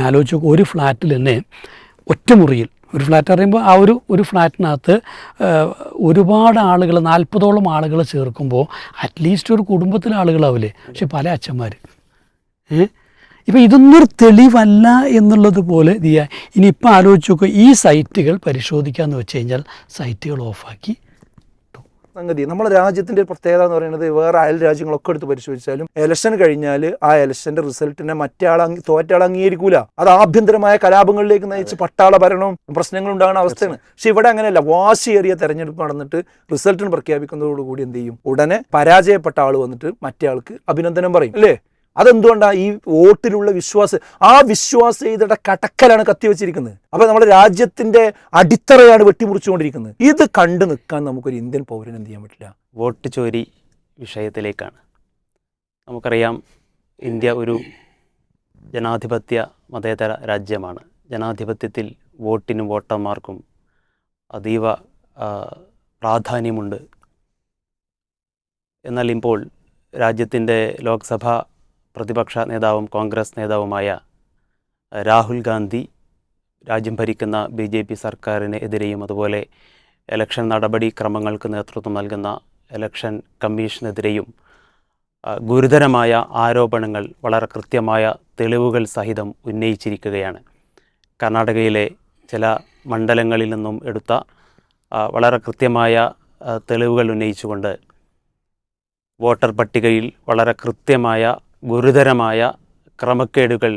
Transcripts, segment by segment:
ആലോചിച്ച് നോക്കുക, ഒരു ഫ്ലാറ്റിൽ തന്നെ ഒറ്റ മുറിയിൽ, ഒരു ഫ്ലാറ്റ് പറയുമ്പോൾ ആ ഒരു ഫ്ലാറ്റിനകത്ത് ഒരുപാട് ആളുകൾ, 40ഓളം ആളുകൾ ചേർക്കുമ്പോൾ അറ്റ്ലീസ്റ്റ് ഒരു കുടുംബത്തിലെ ആളുകളാവില്ലേ, പക്ഷെ പല അച്ഛന്മാർ. ഇപ്പോൾ ഇതൊന്നൊരു തെളിവല്ല എന്നുള്ളത് പോലെ ഇനിയിപ്പോൾ ആലോചിച്ച് നോക്കുക, ഈ സൈറ്റുകൾ പരിശോധിക്കാമെന്ന് വെച്ച് കഴിഞ്ഞാൽ സൈറ്റുകൾ ഓഫാക്കി. സംഗതി നമ്മുടെ രാജ്യത്തിൻ്റെ പ്രത്യേകത എന്ന് പറയുന്നത്, വേറെ അയൽ രാജ്യങ്ങളൊക്കെ എടുത്ത് പരിശോധിച്ചാലും ഇലക്ഷൻ കഴിഞ്ഞാൽ ആ ഇലക്ഷൻ്റെ റിസൾട്ടിനെ തോറ്റാൾ അംഗീകരിക്കൂല. അത് ആഭ്യന്തരമായ കലാപങ്ങളിലേക്ക് നയിച്ച് പട്ടാള ഭരണവും പ്രശ്നങ്ങളും ഉണ്ടാകുന്ന അവസ്ഥയാണ്. പക്ഷെ ഇവിടെ അങ്ങനെയല്ല. വാശിയേറിയ തെരഞ്ഞെടുപ്പ് നടന്നിട്ട് റിസൾട്ടിന് പ്രഖ്യാപിക്കുന്നതോടുകൂടി എന്ത് ചെയ്യും, ഉടനെ പരാജയപ്പെട്ട ആൾ വന്നിട്ട് മറ്റേ ആൾക്ക് അഭിനന്ദനം പറയും, അല്ലേ? അതെന്തുകൊണ്ടാണ്? ഈ വോട്ടിലുള്ള വിശ്വാസം, ആ വിശ്വാസ്യതയുടെ കടക്കലാണ് കത്തിവെച്ചിരിക്കുന്നത്. അപ്പോൾ നമ്മുടെ രാജ്യത്തിന്റെ അടിത്തറയാണ് വെട്ടിമുറിച്ചുകൊണ്ടിരിക്കുന്നത്. ഇത് കണ്ടു നിൽക്കാൻ നമുക്കൊരു ഇന്ത്യൻ പൗരന് എന്ത് ചെയ്യാൻ പറ്റില്ല. വോട്ട് ചോരി വിഷയത്തിലേക്കാണ്. നമുക്കറിയാം, ഇന്ത്യ ഒരു ജനാധിപത്യ മതേതര രാജ്യമാണ്. ജനാധിപത്യത്തിൽ വോട്ടിനും വോട്ടർമാർക്കും അതീവ പ്രാധാന്യമുണ്ട്. എന്നാൽ ഇപ്പോൾ രാജ്യത്തിൻ്റെ ലോക്സഭാ പ്രതിപക്ഷ നേതാവും കോൺഗ്രസ് നേതാവുമായ രാഹുൽ ഗാന്ധി രാജ്യം ഭരിക്കുന്ന BJP സർക്കാരിന് എതിരെയും അതുപോലെ ഇലക്ഷൻ നടപടിക്രമങ്ങൾക്ക് നേതൃത്വം നൽകുന്ന ഇലക്ഷൻ കമ്മീഷനെതിരെയും ഗുരുതരമായ ആരോപണങ്ങൾ വളരെ കൃത്യമായ തെളിവുകൾ സഹിതം ഉന്നയിച്ചിരിക്കുകയാണ്. കർണാടകയിലെ ചില മണ്ഡലങ്ങളിൽ നിന്നും എടുത്ത വളരെ കൃത്യമായ തെളിവുകൾ ഉന്നയിച്ചുകൊണ്ട് വോട്ടർ പട്ടികയിൽ വളരെ കൃത്യമായ ഗുരുതരമായ ക്രമക്കേടുകൾ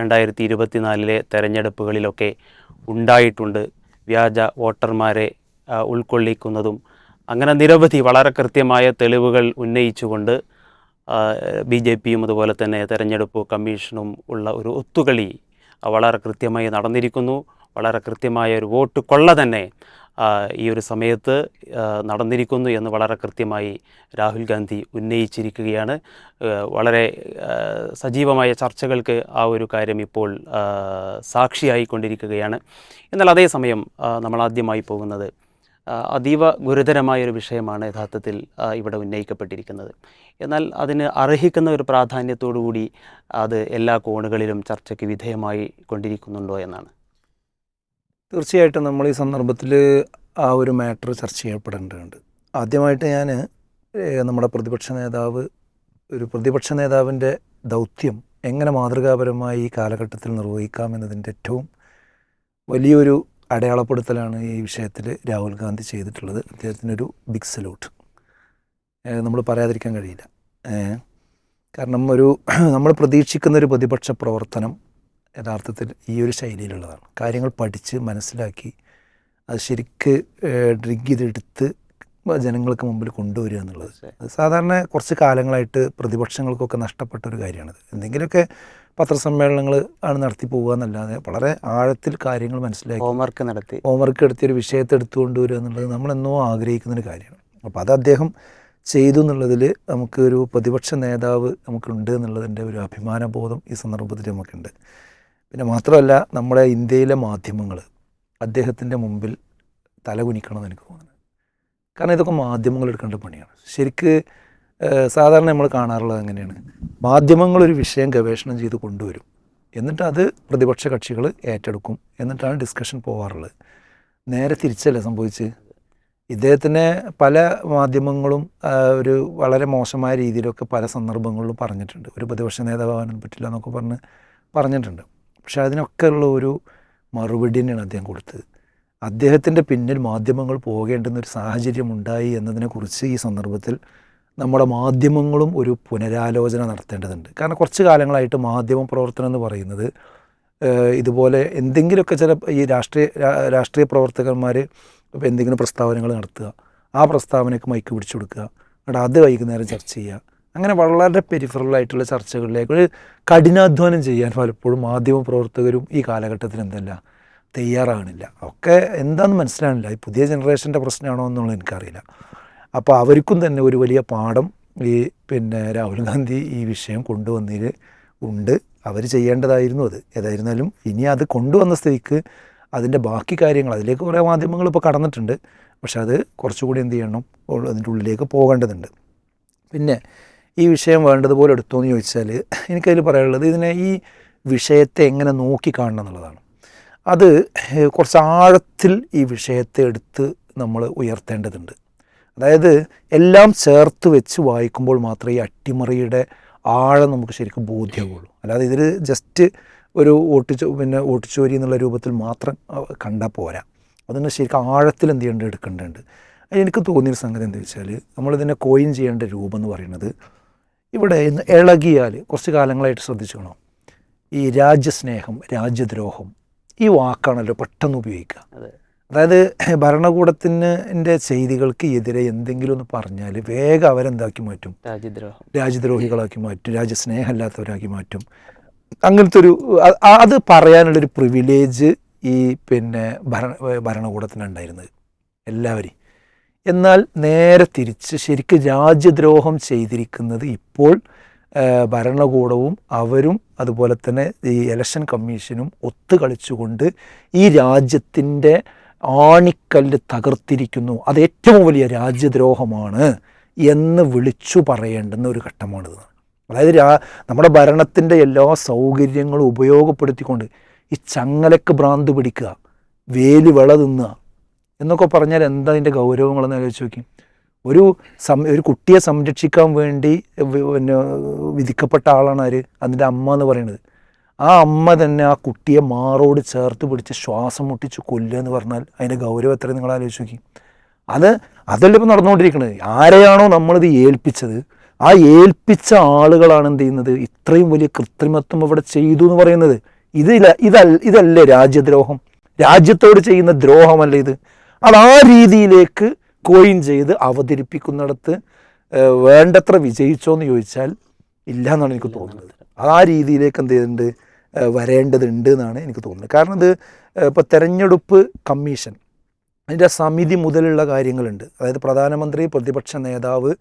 2024 തെരഞ്ഞെടുപ്പുകളിലൊക്കെ ഉണ്ടായിട്ടുണ്ട്. വ്യാജ വോട്ടർമാരെ ഉൾക്കൊള്ളിക്കുന്നതും അങ്ങനെ നിരവധി വളരെ കൃത്യമായ തെളിവുകൾ ഉന്നയിച്ചുകൊണ്ട് BJPയും അതുപോലെ തന്നെ തെരഞ്ഞെടുപ്പ് കമ്മീഷനും ഉള്ള ഒരു ഒത്തുകളി വളരെ കൃത്യമായി നടന്നിരിക്കുന്നു. വളരെ കൃത്യമായ ഒരു വോട്ട് കൊള്ള തന്നെ ഈ ഒരു സമയത്ത് നടന്നിരിക്കുന്നു എന്ന് വളരെ കൃത്യമായി രാഹുൽ ഗാന്ധി ഉന്നയിച്ചിരിക്കുകയാണ്. വളരെ സജീവമായ ചർച്ചകൾക്ക് ആ ഒരു കാര്യം ഇപ്പോൾ സാക്ഷിയായിക്കൊണ്ടിരിക്കുകയാണ്. എന്നാൽ അതേസമയം നമ്മൾ ആദ്യമായി പോകുന്നത് അതീവ ഗുരുതരമായൊരു വിഷയമാണ് യഥാർത്ഥത്തിൽ ഇവിടെ ഉന്നയിക്കപ്പെട്ടിരിക്കുന്നത്. എന്നാൽ അതിന് അർഹിക്കുന്ന ഒരു പ്രാധാന്യത്തോടു കൂടി അത് എല്ലാ കോണുകളിലും ചർച്ചയ്ക്ക് വിധേയമായി കൊണ്ടിരിക്കുന്നുണ്ടോ എന്നാണ്. തീർച്ചയായിട്ടും നമ്മൾ ഈ സന്ദർഭത്തിൽ ആ ഒരു മാറ്റർ ചർച്ച ചെയ്യപ്പെടേണ്ടതുണ്ട്. ആദ്യമായിട്ട് ഞാൻ നമ്മുടെ പ്രതിപക്ഷ നേതാവിൻ്റെ ദൗത്യം എങ്ങനെ മാതൃകാപരമായി ഈ കാലഘട്ടത്തിൽ നിർവഹിക്കാമെന്നതിൻ്റെ ഏറ്റവും വലിയൊരു അടയാളപ്പെടുത്തലാണ് ഈ വിഷയത്തിൽ രാഹുൽ ഗാന്ധി ചെയ്തിട്ടുള്ളത്. അദ്ദേഹത്തിനൊരു ബിഗ് സല്യൂട്ട് നമ്മൾ പറയാതിരിക്കാൻ കഴിയില്ല. കാരണം നമ്മൾ പ്രതീക്ഷിക്കുന്നൊരു പ്രതിപക്ഷ പ്രവർത്തനം യഥാർത്ഥത്തിൽ ഈ ഒരു ശൈലിയിലുള്ളതാണ്. കാര്യങ്ങൾ പഠിച്ച് മനസ്സിലാക്കി അത് ശരിക്ക് ഡ്രിഗ് ചെയ്തെടുത്ത് ജനങ്ങൾക്ക് മുമ്പിൽ കൊണ്ടുവരിക എന്നുള്ളത് സാധാരണ കുറച്ച് കാലങ്ങളായിട്ട് പ്രതിപക്ഷങ്ങൾക്കൊക്കെ നഷ്ടപ്പെട്ട ഒരു കാര്യമാണത്. എന്തെങ്കിലുമൊക്കെ പത്രസമ്മേളനങ്ങൾ ആണ് നടത്തി പോകുക എന്നല്ലാതെ വളരെ ആഴത്തിൽ കാര്യങ്ങൾ മനസ്സിലാക്കി ഹോംവർക്ക് നടത്തിയൊരു വിഷയത്തെ എടുത്തുകൊണ്ടുവരിക എന്നുള്ളത് നമ്മളെന്നോ ആഗ്രഹിക്കുന്നൊരു കാര്യമാണ്. അപ്പോൾ അത് അദ്ദേഹം ചെയ്തു എന്നുള്ളതിൽ നമുക്ക് ഒരു പ്രതിപക്ഷ നേതാവ് നമുക്കുണ്ട് എന്നുള്ളതിൻ്റെ ഒരു അഭിമാനബോധം ഈ സന്ദർഭത്തിൽ നമുക്കുണ്ട്. പിന്നെ മാത്രമല്ല, നമ്മുടെ ഇന്ത്യയിലെ മാധ്യമങ്ങൾ അദ്ദേഹത്തിൻ്റെ മുമ്പിൽ തലകുനിക്കണമെന്ന് എനിക്ക് തോന്നുന്നത്. കാരണം ഇതൊക്കെ മാധ്യമങ്ങൾ എടുക്കേണ്ട പണിയാണ്. ശരിക്ക് സാധാരണ നമ്മൾ കാണാറുള്ളത് എങ്ങനെയാണ്, മാധ്യമങ്ങളൊരു വിഷയം ഗവേഷണം ചെയ്ത് കൊണ്ടുവരും, എന്നിട്ട് അത് പ്രതിപക്ഷ കക്ഷികൾ ഏറ്റെടുക്കും, എന്നിട്ടാണ് ഡിസ്കഷൻ പോകാറുള്ളത്. നേരെ തിരിച്ചല്ല സംഭവിച്ച്. ഇദ്ദേഹത്തിനെ പല മാധ്യമങ്ങളും ഒരു വളരെ മോശമായ രീതിയിലൊക്കെ പല സന്ദർഭങ്ങളിലും പറഞ്ഞിട്ടുണ്ട്. ഒരു പ്രതിപക്ഷ നേതാവാനും പറ്റില്ല എന്നൊക്കെ പറഞ്ഞിട്ടുണ്ട്. പക്ഷേ അതിനൊക്കെ ഉള്ള ഒരു മറുപടി തന്നെയാണ് അദ്ദേഹം കൊടുത്തത്. അദ്ദേഹത്തിൻ്റെ പിന്നിൽ മാധ്യമങ്ങൾ പോകേണ്ടുന്നൊരു സാഹചര്യം ഉണ്ടായി എന്നതിനെക്കുറിച്ച് ഈ സന്ദർഭത്തിൽ നമ്മുടെ മാധ്യമങ്ങളും ഒരു പുനരാലോചന നടത്തേണ്ടതുണ്ട്. കാരണം കുറച്ച് കാലങ്ങളായിട്ട് മാധ്യമ പ്രവർത്തനം എന്ന് പറയുന്നത് ഇതുപോലെ എന്തെങ്കിലുമൊക്കെ ചില ഈ രാഷ്ട്രീയ പ്രവർത്തകന്മാർ ഇപ്പോൾ എന്തെങ്കിലും പ്രസ്താവനകൾ നടത്തുക, ആ പ്രസ്താവനയ്ക്ക് മൈക്ക് പിടിച്ചു കൊടുക്കുക, എന്നിട്ട് അത് വൈകുന്നേരം ചർച്ച ചെയ്യുക, അങ്ങനെ വളരെ പെരിഫറലായിട്ടുള്ള ചർച്ചകളിലേക്ക് ഒരു കഠിനാധ്വാനം ചെയ്യാൻ പലപ്പോഴും മാധ്യമ പ്രവർത്തകരും ഈ കാലഘട്ടത്തിൽ തയ്യാറാകണില്ല. ഒക്കെ എന്താണെന്ന് മനസ്സിലാണില്ല. ഈ പുതിയ ജനറേഷൻ്റെ പ്രശ്നമാണോ എന്നുള്ളത് എനിക്കറിയില്ല. അപ്പോൾ അവർക്കും തന്നെ ഒരു വലിയ പാഠം ഈ രാഹുൽ ഗാന്ധി ഈ വിഷയം കൊണ്ടുവന്നതിൽ ഉണ്ട്. അവർ ചെയ്യേണ്ടതായിരുന്നു അത്. ഏതായിരുന്നാലും ഇനി അത് കൊണ്ടുവന്ന സ്ഥിതിക്ക് അതിൻ്റെ ബാക്കി കാര്യങ്ങൾ, അതിലേക്ക് കുറേ മാധ്യമങ്ങൾ ഇപ്പോൾ കടന്നിട്ടുണ്ട്, പക്ഷെ അത് കുറച്ചുകൂടി എന്ത് ചെയ്യണം, അതിൻ്റെ ഉള്ളിലേക്ക് പോകേണ്ടതുണ്ട്. പിന്നെ ഈ വിഷയം വേണ്ടതുപോലെ എടുത്തോ എന്ന് ചോദിച്ചാൽ എനിക്കതിൽ പറയാനുള്ളത്, ഇതിനെ ഈ വിഷയത്തെ എങ്ങനെ നോക്കിക്കാണണം എന്നുള്ളതാണ്. അത് കുറച്ച് ആഴത്തിൽ ഈ വിഷയത്തെ എടുത്ത് നമ്മൾ ഉയർത്തേണ്ടതുണ്ട്. അതായത് എല്ലാം ചേർത്ത് വെച്ച് വായിക്കുമ്പോൾ മാത്രമേ ഈ അട്ടിമറിയുടെ ആഴം നമുക്ക് ശരിക്കും ബോധ്യമാവുള്ളൂ. അല്ലാതെ ഇതിൽ ജസ്റ്റ് ഒരു ഓട്ടിച്ചോരി എന്നുള്ള രൂപത്തിൽ മാത്രം കണ്ടാൽ പോരാ. അതിന് ശരിക്കും ആഴത്തിൽ എന്ത് ചെയ്യേണ്ടത് എടുക്കേണ്ടതുണ്ട്. എനിക്ക് തോന്നിയൊരു സംഗതി എന്താ വെച്ചാൽ, നമ്മളിതിനെ കോയിൻ ചെയ്യേണ്ട രൂപം എന്ന് പറയുന്നത്, ഇവിടെ ഇന്ന് ഇളകിയാൽ കുറച്ച് കാലങ്ങളായിട്ട് ശ്രദ്ധിച്ചോണം, ഈ രാജ്യസ്നേഹം, രാജ്യദ്രോഹം, ഈ വാക്കാണല്ലോ പെട്ടെന്ന് ഉപയോഗിക്കുക. അതായത് ഭരണകൂടത്തിൻ്റെ ചെയ്തികൾക്ക് എതിരെ എന്തെങ്കിലും ഒന്ന് പറഞ്ഞാൽ വേഗം അവരെന്താക്കി മാറ്റും, രാജ്യദ്രോഹികളാക്കി മാറ്റും, രാജ്യസ്നേഹമില്ലാത്തവരാക്കി മാറ്റും. അങ്ങനത്തെ ഒരു അത് പറയാനുള്ളൊരു പ്രിവിലേജ് ഈ ഭരണകൂടത്തിനുണ്ടായിരുന്നത് എല്ലാവരെയും. എന്നാൽ നേരെ തിരിച്ച് ശരിക്കും രാജ്യദ്രോഹം ചെയ്തിരിക്കുന്നത് ഇപ്പോൾ ഭരണകൂടവും അവരും അതുപോലെ തന്നെ ഈ ഇലക്ഷൻ കമ്മീഷനും ഒത്തുകളിച്ചുകൊണ്ട് ഈ രാജ്യത്തിൻ്റെ ആണിക്കല്ല് തകർത്തിരിക്കുന്നു, അത് ഏറ്റവും വലിയ രാജ്യദ്രോഹമാണ് എന്ന് വിളിച്ചു പറയേണ്ടുന്ന ഒരു ഘട്ടമാണിത്. അതായത് നമ്മുടെ ഭരണത്തിൻ്റെ എല്ലാ സൗകര്യങ്ങളും ഉപയോഗപ്പെടുത്തിക്കൊണ്ട് ഈ ചങ്ങലക്ക് ഭ്രാന്ത് പിടിക്കുക, വേലി വിള തിന്നുക എന്നൊക്കെ പറഞ്ഞാൽ എന്താ അതിൻ്റെ ഗൗരവങ്ങളെന്ന് ആലോചിച്ച് നോക്കി. ഒരു കുട്ടിയെ സംരക്ഷിക്കാൻ വേണ്ടി വിധിക്കപ്പെട്ട ആളാണ് ആര്, അതിൻ്റെ അമ്മ എന്ന് പറയുന്നത്. ആ അമ്മ തന്നെ ആ കുട്ടിയെ മാറോട് ചേർത്ത് പിടിച്ച് ശ്വാസം മുട്ടിച്ച് കൊല്ലുക എന്ന് പറഞ്ഞാൽ അതിൻ്റെ ഗൗരവം എത്രയും നിങ്ങൾ ആലോചിച്ച് നോക്കി. അതല്ല ഇപ്പോൾ നടന്നുകൊണ്ടിരിക്കുന്നത്. ആരെയാണോ നമ്മളിത് ഏൽപ്പിച്ചത്, ആ ഏൽപ്പിച്ച ആളുകളാണ് എന്ത് ചെയ്യുന്നത്, ഇത്രയും വലിയ കൃത്രിമത്വം ഇവിടെ ചെയ്തു എന്ന് പറയുന്നത്. ഇതല്ലേ രാജ്യദ്രോഹം? രാജ്യത്തോട് ചെയ്യുന്ന ദ്രോഹമല്ല ഇത്? അത് ആ രീതിയിലേക്ക് കോയിൻ ചെയ്ത് അവതരിപ്പിക്കുന്നിടത്ത് വേണ്ടത്ര വിജയിച്ചോ എന്ന് ചോദിച്ചാൽ ഇല്ല എന്നാണ് എനിക്ക് തോന്നുന്നത്. ആ രീതിയിലേക്ക് എന്ത് ചെയ്തിട്ടുണ്ട്, വരേണ്ടതുണ്ട് എന്നാണ് എനിക്ക് തോന്നുന്നത്. കാരണം ഇത് ഇപ്പോൾ തെരഞ്ഞെടുപ്പ് കമ്മീഷൻ, അതിൻ്റെ സമിതി മുതലുള്ള കാര്യങ്ങളുണ്ട്. അതായത് പ്രധാനമന്ത്രി, പ്രതിപക്ഷ നേതാവ്,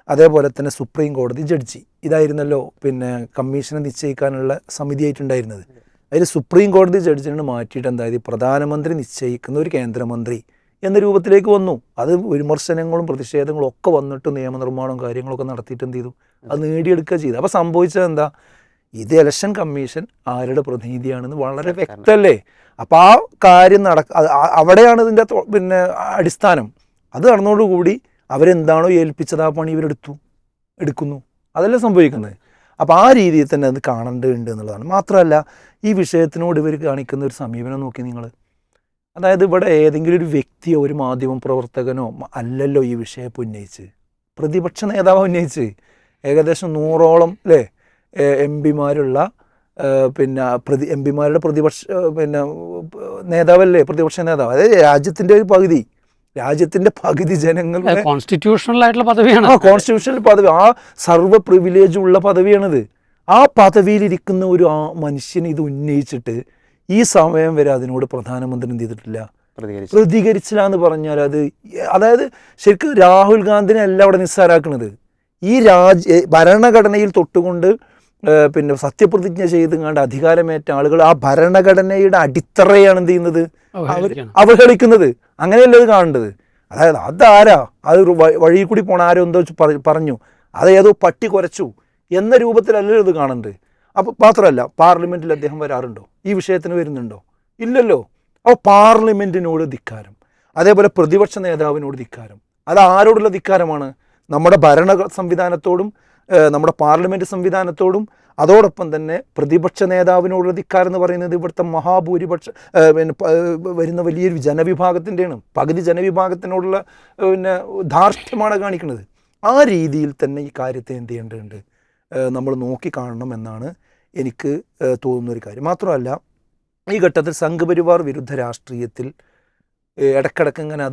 അതേപോലെ തന്നെ സുപ്രീം കോടതി ജഡ്ജി, ഇതായിരുന്നല്ലോ കമ്മീഷനെ നിശ്ചയിക്കാനുള്ള സമിതിയായിട്ടുണ്ടായിരുന്നത്. അതിൽ സുപ്രീം കോടതി ജഡ്ജിനെ മാറ്റിയിട്ട് എന്തായത്, പ്രധാനമന്ത്രി നിശ്ചയിക്കുന്ന ഒരു കേന്ദ്രമന്ത്രി എന്ന രൂപത്തിലേക്ക് വന്നു. അത് വിമർശനങ്ങളും പ്രതിഷേധങ്ങളും ഒക്കെ വന്നിട്ട് നിയമനിർമ്മാണവും കാര്യങ്ങളൊക്കെ നടത്തിയിട്ട് എന്ത് ചെയ്തു, അത് നേടിയെടുക്കുക ചെയ്തു. അപ്പോൾ സംഭവിച്ചത് എന്താ, ഇത് ഇലക്ഷൻ കമ്മീഷൻ ആരുടെ പ്രതിനിധിയാണെന്ന് വളരെ വ്യക്തമല്ലേ. അപ്പോൾ ആ കാര്യം അവിടെയാണ് ഇതിൻ്റെ അടിസ്ഥാനം. അത് നടന്നതോടുകൂടി അവരെന്താണോ ഏൽപ്പിച്ചത് ആ പണി എടുക്കുന്നു. അതല്ലേ സംഭവിക്കുന്നത്. അപ്പോൾ ആ രീതിയിൽ തന്നെ അത് കാണേണ്ടതുണ്ട് എന്നുള്ളതാണ്. മാത്രമല്ല ഈ വിഷയത്തിനോട് ഇവർ കാണിക്കുന്ന ഒരു സമീപനം നോക്കി നിങ്ങൾ. അതായത് ഇവിടെ ഏതെങ്കിലും ഒരു വ്യക്തിയോ ഒരു മാധ്യമ പ്രവർത്തകനോ അല്ലല്ലോ ഈ വിഷയം ഉന്നയിച്ച്, പ്രതിപക്ഷ നേതാവ് ഉന്നയിച്ച്. ഏകദേശം 100ഓളം എം പിമാരുള്ള എം പിമാരുടെ പ്രതിപക്ഷ നേതാവല്ലേ പ്രതിപക്ഷ നേതാവ്. അതായത് രാജ്യത്തിൻ്റെ പകുതി ജനങ്ങളുടെ കോൺസ്റ്റിറ്റ്യൂഷണൽ ആയിട്ടുള്ള പദവിയാണ്. കോൺസ്റ്റിറ്റ്യൂഷണൽ പദവി, ആ സർവ്വ പ്രിവിലേജ് ഉള്ള പദവിയാണിത്. ആ പദവിയിലിരിക്കുന്ന ഒരു മനുഷ്യന് ഇത് ഉന്നയിച്ചിട്ട് ഈ സമയം വരെ അതിനോട് പ്രധാനമന്ത്രി എന്ത് ചെയ്തിട്ടില്ല, പ്രതികരിച്ചില്ല എന്ന് പറഞ്ഞാൽ അതായത് ശരിക്കും രാഹുൽ ഗാന്ധിനെ അല്ല അവിടെ നിസ്സാരാക്കുന്നത്. ഈ ഭരണഘടനയിൽ തൊട്ടുകൊണ്ട് സത്യപ്രതിജ്ഞ ചെയ്തുകൊണ്ട് അധികാരമേറ്റ ആളുകൾ ആ ഭരണഘടനയുടെ അടിത്തറയാണ് എന്ത് ചെയ്യുന്നത്, അവഹേളിക്കുന്നത്. അങ്ങനെയല്ല ഇത് കാണേണ്ടത്. അതായത് അതാരാ, അത് വഴി കൂടി പോണ ആരോ എന്തോ പറഞ്ഞു, അതേതോ പട്ടി കുരച്ചു എന്ന രൂപത്തിലല്ലല്ലോ ഇത് കാണേണ്ടത്. അപ്പോൾ മാത്രമല്ല, പാർലമെൻറ്റിൽ അദ്ദേഹം വരാറുണ്ടോ, ഈ വിഷയത്തിന് വരുന്നുണ്ടോ? ഇല്ലല്ലോ. അപ്പോൾ പാർലമെൻറ്റിനോട് ധിക്കാരം, അതേപോലെ പ്രതിപക്ഷ നേതാവിനോട് ധിക്കാരം. അത് ആരോടുള്ള ധിക്കാരമാണ്? നമ്മുടെ ഭരണ സംവിധാനത്തോടും നമ്മുടെ പാർലമെൻറ്റ് സംവിധാനത്തോടും അതോടൊപ്പം തന്നെ പ്രതിപക്ഷ നേതാവിനോടുള്ള ധിക്കാരം എന്ന് പറയുന്നത് ഇവിടുത്തെ വരുന്ന വലിയൊരു ജനവിഭാഗത്തിൻ്റെയാണ്. പകുതി ജനവിഭാഗത്തിനോടുള്ള ധാർഷ്ട്യമാണ് കാണിക്കുന്നത്. ആ രീതിയിൽ തന്നെ ഈ കാര്യത്തെ എന്ത് ചെയ്യേണ്ടതുണ്ട്, നമ്മൾ നോക്കിക്കാണണം എന്നാണ് എനിക്ക് തോന്നുന്നൊരു കാര്യം. മാത്രമല്ല ഈ ഘട്ടത്തിൽ സംഘപരിവാർ വിരുദ്ധ രാഷ്ട്രീയത്തിൽ ഇടക്കിടക്ക് ഇങ്ങനെ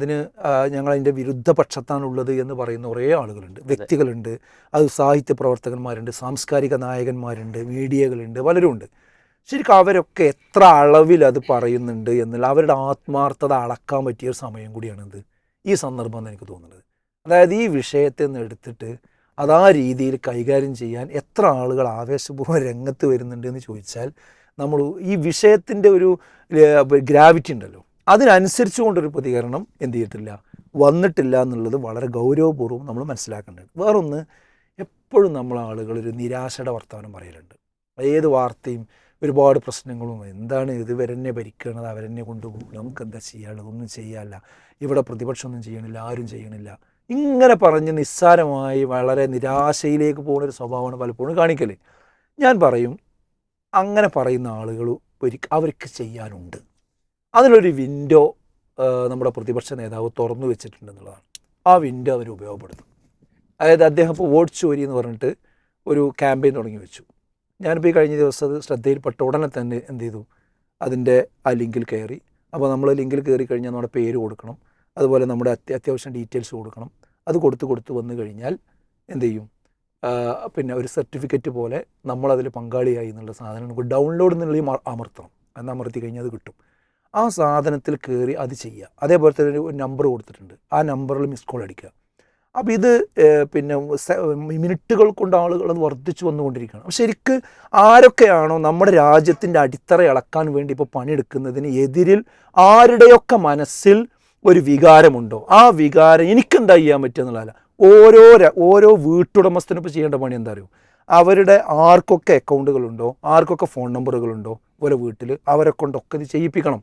ഞങ്ങളതിൻ്റെ വിരുദ്ധ പക്ഷത്താണുള്ളത് എന്ന് പറയുന്ന കുറേ ആളുകളുണ്ട്, വ്യക്തികളുണ്ട്. അത് സാഹിത്യ പ്രവർത്തകന്മാരുണ്ട്, സാംസ്കാരിക നായകന്മാരുണ്ട്, മീഡിയകളുണ്ട്, പലരുമുണ്ട്. ശരിക്കും അവരൊക്കെ എത്ര അളവിൽ അത് പറയുന്നുണ്ട് എന്നുള്ള അവരുടെ ആത്മാർത്ഥത അളക്കാൻ പറ്റിയ ഒരു സമയം കൂടിയാണിത്, ഈ സന്ദർഭം എന്ന് എനിക്ക് തോന്നുന്നത്. അതായത് ഈ വിഷയത്തെ നിന്ന് എടുത്തിട്ട് അത് ആ രീതിയിൽ കൈകാര്യം ചെയ്യാൻ എത്ര ആളുകൾ ആവേശപൂർവ്വം രംഗത്ത് വരുന്നുണ്ട് എന്ന് ചോദിച്ചാൽ, നമ്മൾ ഈ വിഷയത്തിൻ്റെ ഒരു ഗ്രാവിറ്റി ഉണ്ടല്ലോ, അതിനനുസരിച്ച് കൊണ്ടൊരു പ്രതികരണം എന്ത് ചെയ്തിട്ടില്ല, വന്നിട്ടില്ല എന്നുള്ളത് വളരെ ഗൗരവപൂർവ്വം നമ്മൾ മനസ്സിലാക്കേണ്ടത്. വേറൊന്ന്, എപ്പോഴും നമ്മൾ ആളുകൾ ഒരു നിരാശയുടെ വർത്തമാനം പറയലുണ്ട്. ഏത് വാർത്തയും ഒരുപാട് പ്രശ്നങ്ങളും എന്താണ് ഇതുവരെ തന്നെ ഭരിക്കണത്, അവരെന്നെ കൊണ്ടുപോകും, നമുക്ക് എന്താ ചെയ്യാനുള്ളത്, ഒന്നും ചെയ്യാനില്ല, ഇവിടെ പ്രതിപക്ഷമൊന്നും ചെയ്യണില്ല, ആരും ചെയ്യണില്ല, ഇങ്ങനെ പറഞ്ഞ് നിസ്സാരമായി വളരെ നിരാശയിലേക്ക് പോകുന്നൊരു സ്വഭാവമാണ് പലപ്പോഴും കാണിക്കൽ. ഞാൻ പറയും അങ്ങനെ പറയുന്ന ആളുകൾ അവർക്ക് ചെയ്യാനുണ്ട്. അതിനൊരു വിൻഡോ നമ്മുടെ പ്രതിപക്ഷ നേതാവ് തുറന്നു വെച്ചിട്ടുണ്ടെന്നുള്ളതാണ്. ആ വിൻഡോ അവർ ഉപയോഗപ്പെടുത്തും. അതായത് അദ്ദേഹം ഇപ്പോൾ വോട്ട് ചോരി എന്ന് പറഞ്ഞിട്ട് ഒരു ക്യാമ്പയിൻ തുടങ്ങി വെച്ചു. ഞാനിപ്പോൾ ഈ കഴിഞ്ഞ ദിവസം അത് ശ്രദ്ധയിൽപ്പെട്ട ഉടനെ തന്നെ എന്ത് ചെയ്തു, അതിൻ്റെ ആ ലിങ്കിൽ കയറി. അപ്പോൾ നമ്മൾ ലിങ്കിൽ കയറി കഴിഞ്ഞാൽ നമ്മുടെ പേര് കൊടുക്കണം, അതുപോലെ നമ്മുടെ അത്യാവശ്യം ഡീറ്റെയിൽസ് കൊടുക്കണം. അത് കൊടുത്ത് വന്നു കഴിഞ്ഞാൽ എന്ത് ചെയ്യും, പിന്നെ ഒരു സർട്ടിഫിക്കറ്റ് പോലെ നമ്മളതിൽ പങ്കാളിയായി എന്നുള്ള സാധനം നമുക്ക് ഡൗൺലോഡ് എന്നുള്ള അമർത്തണം. എന്ന് അമർത്തി കഴിഞ്ഞാൽ അത് കിട്ടും. ആ സാധനത്തിൽ കയറി അത് ചെയ്യുക. അതേപോലെ തന്നെ ഒരു നമ്പർ കൊടുത്തിട്ടുണ്ട്, ആ നമ്പറിൽ മിസ് കോൾ അടിക്കുക. അപ്പോൾ ഇത് പിന്നെ മിനിറ്റുകൾ കൊണ്ട് ആളുകൾ അത് വർദ്ധിച്ചു വന്നുകൊണ്ടിരിക്കുകയാണ്. അപ്പോൾ ശരിക്ക് ആരൊക്കെയാണോ നമ്മുടെ രാജ്യത്തിൻ്റെ അടിത്തറ ഇളക്കാൻ വേണ്ടി ഇപ്പോൾ പണിയെടുക്കുന്നതിന് എതിരിൽ ആരുടെയൊക്കെ മനസ്സിൽ ഒരു വികാരമുണ്ടോ, ആ വികാരം എനിക്കെന്താ ചെയ്യാൻ പറ്റുക എന്നുള്ളതല്ല. ഓരോ വീട്ടുടമസ്ഥനും ഇപ്പോൾ ചെയ്യേണ്ട പണി എന്താ അറിയോ, അവരുടെ ആർക്കൊക്കെ അക്കൗണ്ടുകളുണ്ടോ, ആർക്കൊക്കെ ഫോൺ നമ്പറുകളുണ്ടോ ഓരോ വീട്ടിൽ, അവരെ കൊണ്ടൊക്കെ ഇത് ചെയ്യിപ്പിക്കണം.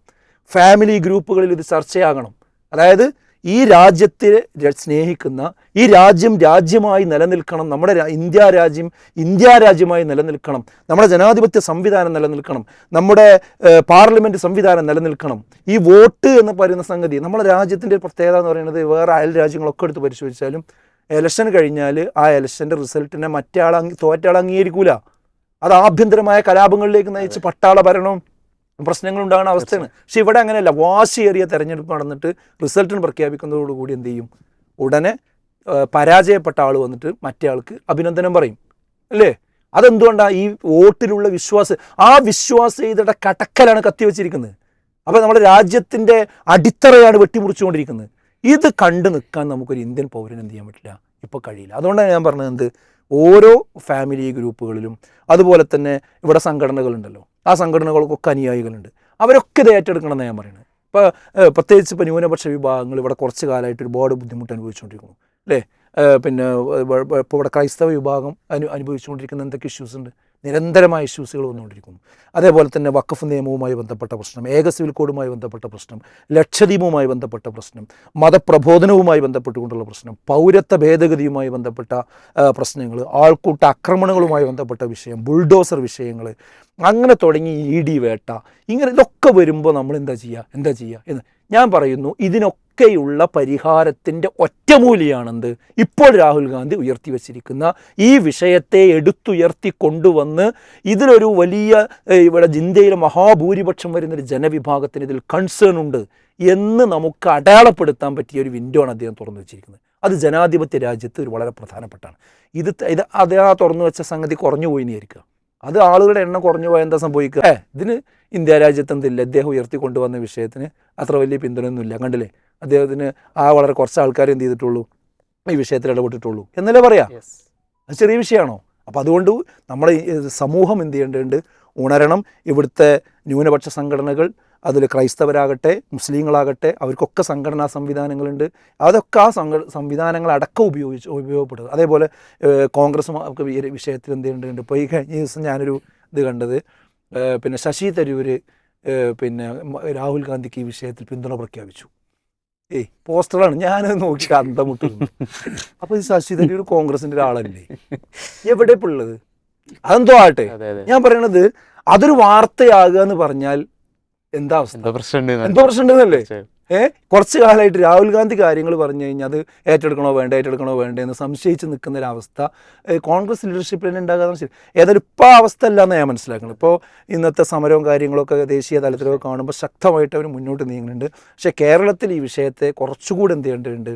ഫാമിലി ഗ്രൂപ്പുകളിൽ ഇത് ചർച്ചയാകണം. അതായത് ഈ രാജ്യത്തെ സ്നേഹിക്കുന്ന, ഈ രാജ്യമായി നിലനിൽക്കണം, നമ്മുടെ ഇന്ത്യ രാജ്യമായി നിലനിൽക്കണം, നമ്മുടെ ജനാധിപത്യ സംവിധാനം നിലനിൽക്കണം, നമ്മുടെ പാർലമെൻറ്റ് സംവിധാനം നിലനിൽക്കണം. ഈ വോട്ട് എന്ന് പറയുന്ന സംഗതി നമ്മുടെ രാജ്യത്തിൻ്റെ പ്രത്യേകത എന്ന് പറയുന്നത്, വേറെ അയൽ രാജ്യങ്ങളൊക്കെ എടുത്ത് പരിശോധിച്ചാലും ഇലക്ഷൻ കഴിഞ്ഞാൽ ആ ഇലക്ഷൻ്റെ റിസൾട്ടിനെ തോറ്റയാൾ അംഗീകരിക്കൂല. അത് ആഭ്യന്തരമായ കലാപങ്ങളിലേക്ക് നയിച്ച് പട്ടാള ഭരണവും പ്രശ്നങ്ങളുണ്ടാകുന്ന അവസ്ഥയാണ്. പക്ഷെ ഇവിടെ അങ്ങനെയല്ല. വാശിയേറിയ തെരഞ്ഞെടുപ്പ് നടന്നിട്ട് റിസൾട്ടിന് പ്രഖ്യാപിക്കുന്നതോടുകൂടി എന്ത് ചെയ്യും, ഉടനെ പരാജയപ്പെട്ട ആൾ വന്നിട്ട് മറ്റേ ആൾക്ക് അഭിനന്ദനം പറയും, അല്ലേ? അതെന്തുകൊണ്ടാണ്? ഈ വോട്ടിലുള്ള ആ വിശ്വാസ്യതയുടെ കടക്കലാണ് കത്തിവെച്ചിരിക്കുന്നത്. അപ്പോൾ നമ്മുടെ രാജ്യത്തിൻ്റെ അടിത്തറയാണ് വെട്ടിമുറിച്ചുകൊണ്ടിരിക്കുന്നത്. ഇത് കണ്ടു നിൽക്കാൻ നമുക്കൊരു ഇന്ത്യൻ പൗരന് എന്ത് ചെയ്യാൻ പറ്റില്ല, ഇപ്പോൾ കഴിയില്ല. അതുകൊണ്ടാണ് ഞാൻ പറഞ്ഞത് എന്ത്, ഓരോ ഫാമിലി ഗ്രൂപ്പുകളിലും അതുപോലെ തന്നെ ഇവിടെ സംഘടനകളുണ്ടല്ലോ, ആ സംഘടനകൾക്കൊക്കെ അനുയായികളുണ്ട്, അവരൊക്കെ ഇത് ഏറ്റെടുക്കണം എന്നാണ് ഞാൻ പറയുന്നത്. ഇപ്പോൾ പ്രത്യേകിച്ച് ഇപ്പോൾ ന്യൂനപക്ഷ വിഭാഗങ്ങൾ ഇവിടെ കുറച്ച് കാലമായിട്ട് ഒരുപാട് ബുദ്ധിമുട്ട് അനുഭവിച്ചുകൊണ്ടിരിക്കുന്നു, അല്ലേ? പിന്നെ ഇപ്പോൾ ഇവിടെ ക്രൈസ്തവ വിഭാഗം അനുഭവിച്ചുകൊണ്ടിരിക്കുന്ന എന്തൊക്കെ ഇഷ്യൂസ് ഉണ്ട്, നിരന്തരമായ ഇഷ്യൂസുകൾ വന്നുകൊണ്ടിരിക്കുന്നു. അതേപോലെ തന്നെ വഖഫ് നിയമവുമായി ബന്ധപ്പെട്ട പ്രശ്നം, ഏക സിവിൽ കോഡുമായി ബന്ധപ്പെട്ട പ്രശ്നം, ലക്ഷദ്വീപുമായി ബന്ധപ്പെട്ട പ്രശ്നം, മതപ്രബോധനവുമായി ബന്ധപ്പെട്ടുകൊണ്ടുള്ള പ്രശ്നം, പൗരത്വ ഭേദഗതിയുമായി ബന്ധപ്പെട്ട പ്രശ്നങ്ങൾ, ആൾക്കൂട്ട ആക്രമണങ്ങളുമായി ബന്ധപ്പെട്ട വിഷയം, ബുൾഡോസർ വിഷയങ്ങൾ, അങ്ങനെ തുടങ്ങി ED വേട്ട, ഇങ്ങനെ ഇതൊക്കെ വരുമ്പോൾ നമ്മൾ എന്താ ചെയ്യുക എന്ന് ഞാൻ പറയുന്നു. ഇതിനൊക്കെയുള്ള പരിഹാരത്തിൻ്റെ ഒറ്റമൂലിയാണെന്ത് ഇപ്പോൾ രാഹുൽ ഗാന്ധി ഉയർത്തി വച്ചിരിക്കുന്ന ഈ വിഷയത്തെ എടുത്തുയർത്തി കൊണ്ടുവന്ന് ഇതിലൊരു വലിയ ഇവിടെ ഇന്ത്യയിലെ മഹാഭൂരിപക്ഷം വരുന്നൊരു ജനവിഭാഗത്തിന് ഇതിൽ കൺസേൺ ഉണ്ട് എന്ന് നമുക്ക് അടയാളപ്പെടുത്താൻ പറ്റിയ ഒരു വിൻഡോ ആണ് അദ്ദേഹം തുറന്നു വെച്ചിരിക്കുന്നത്. അത് ജനാധിപത്യ രാജ്യത്ത് ഒരു വളരെ പ്രധാനപ്പെട്ടാണ്. അദ്ദേഹം തുറന്നു വെച്ച സംഗതി കുറഞ്ഞു പോയി വിചാരിക്കുക. അത് ആളുകളുടെ എണ്ണം കുറഞ്ഞു പോയാൽ എന്താ സംഭവിക്കുക? ഇതിന് ഇന്ത്യ രാജ്യത്ത് എന്തില്ല, അദ്ദേഹം ഉയർത്തിക്കൊണ്ടുവന്ന വിഷയത്തിന് അത്ര വലിയ പിന്തുണയൊന്നുമില്ല. കണ്ടില്ലേ, അദ്ദേഹത്തിന് വളരെ കുറച്ച് ആൾക്കാർ എന്ത് ചെയ്തിട്ടുള്ളൂ, ഈ വിഷയത്തിൽ ഇടപെട്ടിട്ടുള്ളൂ എന്നല്ലേ പറയാം. അത് ചെറിയ വിഷയമാണോ? അപ്പോൾ അതുകൊണ്ട് നമ്മുടെ സമൂഹം എന്ത് ചെയ്യേണ്ടതുണ്ട്, ഉണരണം. ഇവിടുത്തെ ന്യൂനപക്ഷ സംഘടനകൾ, അതിൽ ക്രൈസ്തവരാകട്ടെ മുസ്ലിങ്ങളാകട്ടെ, അവർക്കൊക്കെ സംഘടനാ സംവിധാനങ്ങളുണ്ട്. അതൊക്കെ ആ സംവിധാനങ്ങളടക്കം ഉപയോഗപ്പെടുക. അതേപോലെ കോൺഗ്രസ് വിഷയത്തിൽ എന്ത് ചെയ്യേണ്ടതുണ്ട്. ഇപ്പോൾ ഈ കഴിഞ്ഞ ദിവസം ഞാനൊരു ഇത് കണ്ടത്, പിന്നെ ശശി തരൂർ പിന്നെ രാഹുൽ ഗാന്ധിക്ക് ഈ വിഷയത്തിൽ പിന്തുണ പ്രഖ്യാപിച്ചു. പോസ്റ്ററാണ്, ഞാനത് നോക്കി അന്തം മുട്ടുന്നു. അപ്പോൾ ഈ ശശി തരൂർ കോൺഗ്രസിൻ്റെ ഒരാളല്ലേ, എവിടെ ഇപ്പോൾ ഉള്ളത്? അതെന്തോ ആട്ടെ. ഞാൻ പറയണത് അതൊരു വാർത്തയാകുക എന്ന് പറഞ്ഞാൽ എന്താ അവസ്ഥ, എന്തോ പ്രശ്നമുണ്ടെന്നല്ലേ? കുറച്ച് കാലമായിട്ട് രാഹുൽ ഗാന്ധി കാര്യങ്ങൾ പറഞ്ഞു കഴിഞ്ഞാൽ അത് ഏറ്റെടുക്കണോ വേണ്ടേ എന്ന് സംശയിച്ച് നിൽക്കുന്ന ഒരവസ്ഥ കോൺഗ്രസ് ലീഡർഷിപ്പിൽ തന്നെ ഉണ്ടാകാതെ ശരി. ഏതായാലും ഇപ്പോൾ ആ അവസ്ഥ അല്ല എന്ന് ഞാൻ മനസ്സിലാക്കുന്നത്. ഇപ്പോൾ ഇന്നത്തെ സമരവും കാര്യങ്ങളൊക്കെ ദേശീയ തലത്തിലൊക്കെ കാണുമ്പോൾ ശക്തമായിട്ട് അവർ മുന്നോട്ട് നീങ്ങുന്നുണ്ട്. പക്ഷേ കേരളത്തിൽ ഈ വിഷയത്തെ കുറച്ചുകൂടി എന്ത് ചെയ്യേണ്ടതുണ്ട്,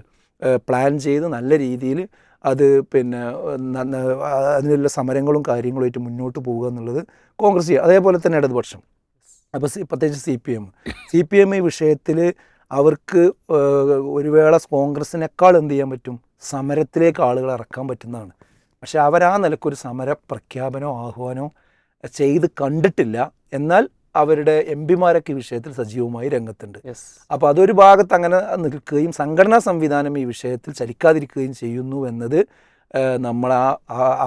പ്ലാൻ ചെയ്ത് നല്ല രീതിയിൽ അത് പിന്നെ അതിനുള്ള സമരങ്ങളും കാര്യങ്ങളുമായിട്ട് മുന്നോട്ട് പോവുക എന്നുള്ളത് കോൺഗ്രസ് ചെയ്യുക. അതേപോലെ തന്നെ ഇടതുപക്ഷം, അപ്പോൾ പ്രത്യേകിച്ച് CPM ഈ വിഷയത്തിൽ അവർക്ക് ഒരു വേള കോൺഗ്രസിനേക്കാൾ എന്ത് ചെയ്യാൻ പറ്റും, സമരത്തിലേക്ക് ആളുകളെ ഇറക്കാൻ പറ്റുന്നതാണ്. പക്ഷേ അവരാ നിലക്കൊരു സമര പ്രഖ്യാപനമോ ആഹ്വാനമോ ചെയ്ത് കണ്ടിട്ടില്ല. എന്നാൽ അവരുടെ MP-മാരൊക്കെ ഈ വിഷയത്തിൽ സജീവമായി രംഗത്തുണ്ട്. അപ്പോൾ അതൊരു ഭാഗത്ത് അങ്ങനെ നിൽക്കുകയും സംഘടനാ സംവിധാനം ഈ വിഷയത്തിൽ ചലിക്കാതിരിക്കുകയും ചെയ്യുന്നു എന്നത് നമ്മൾ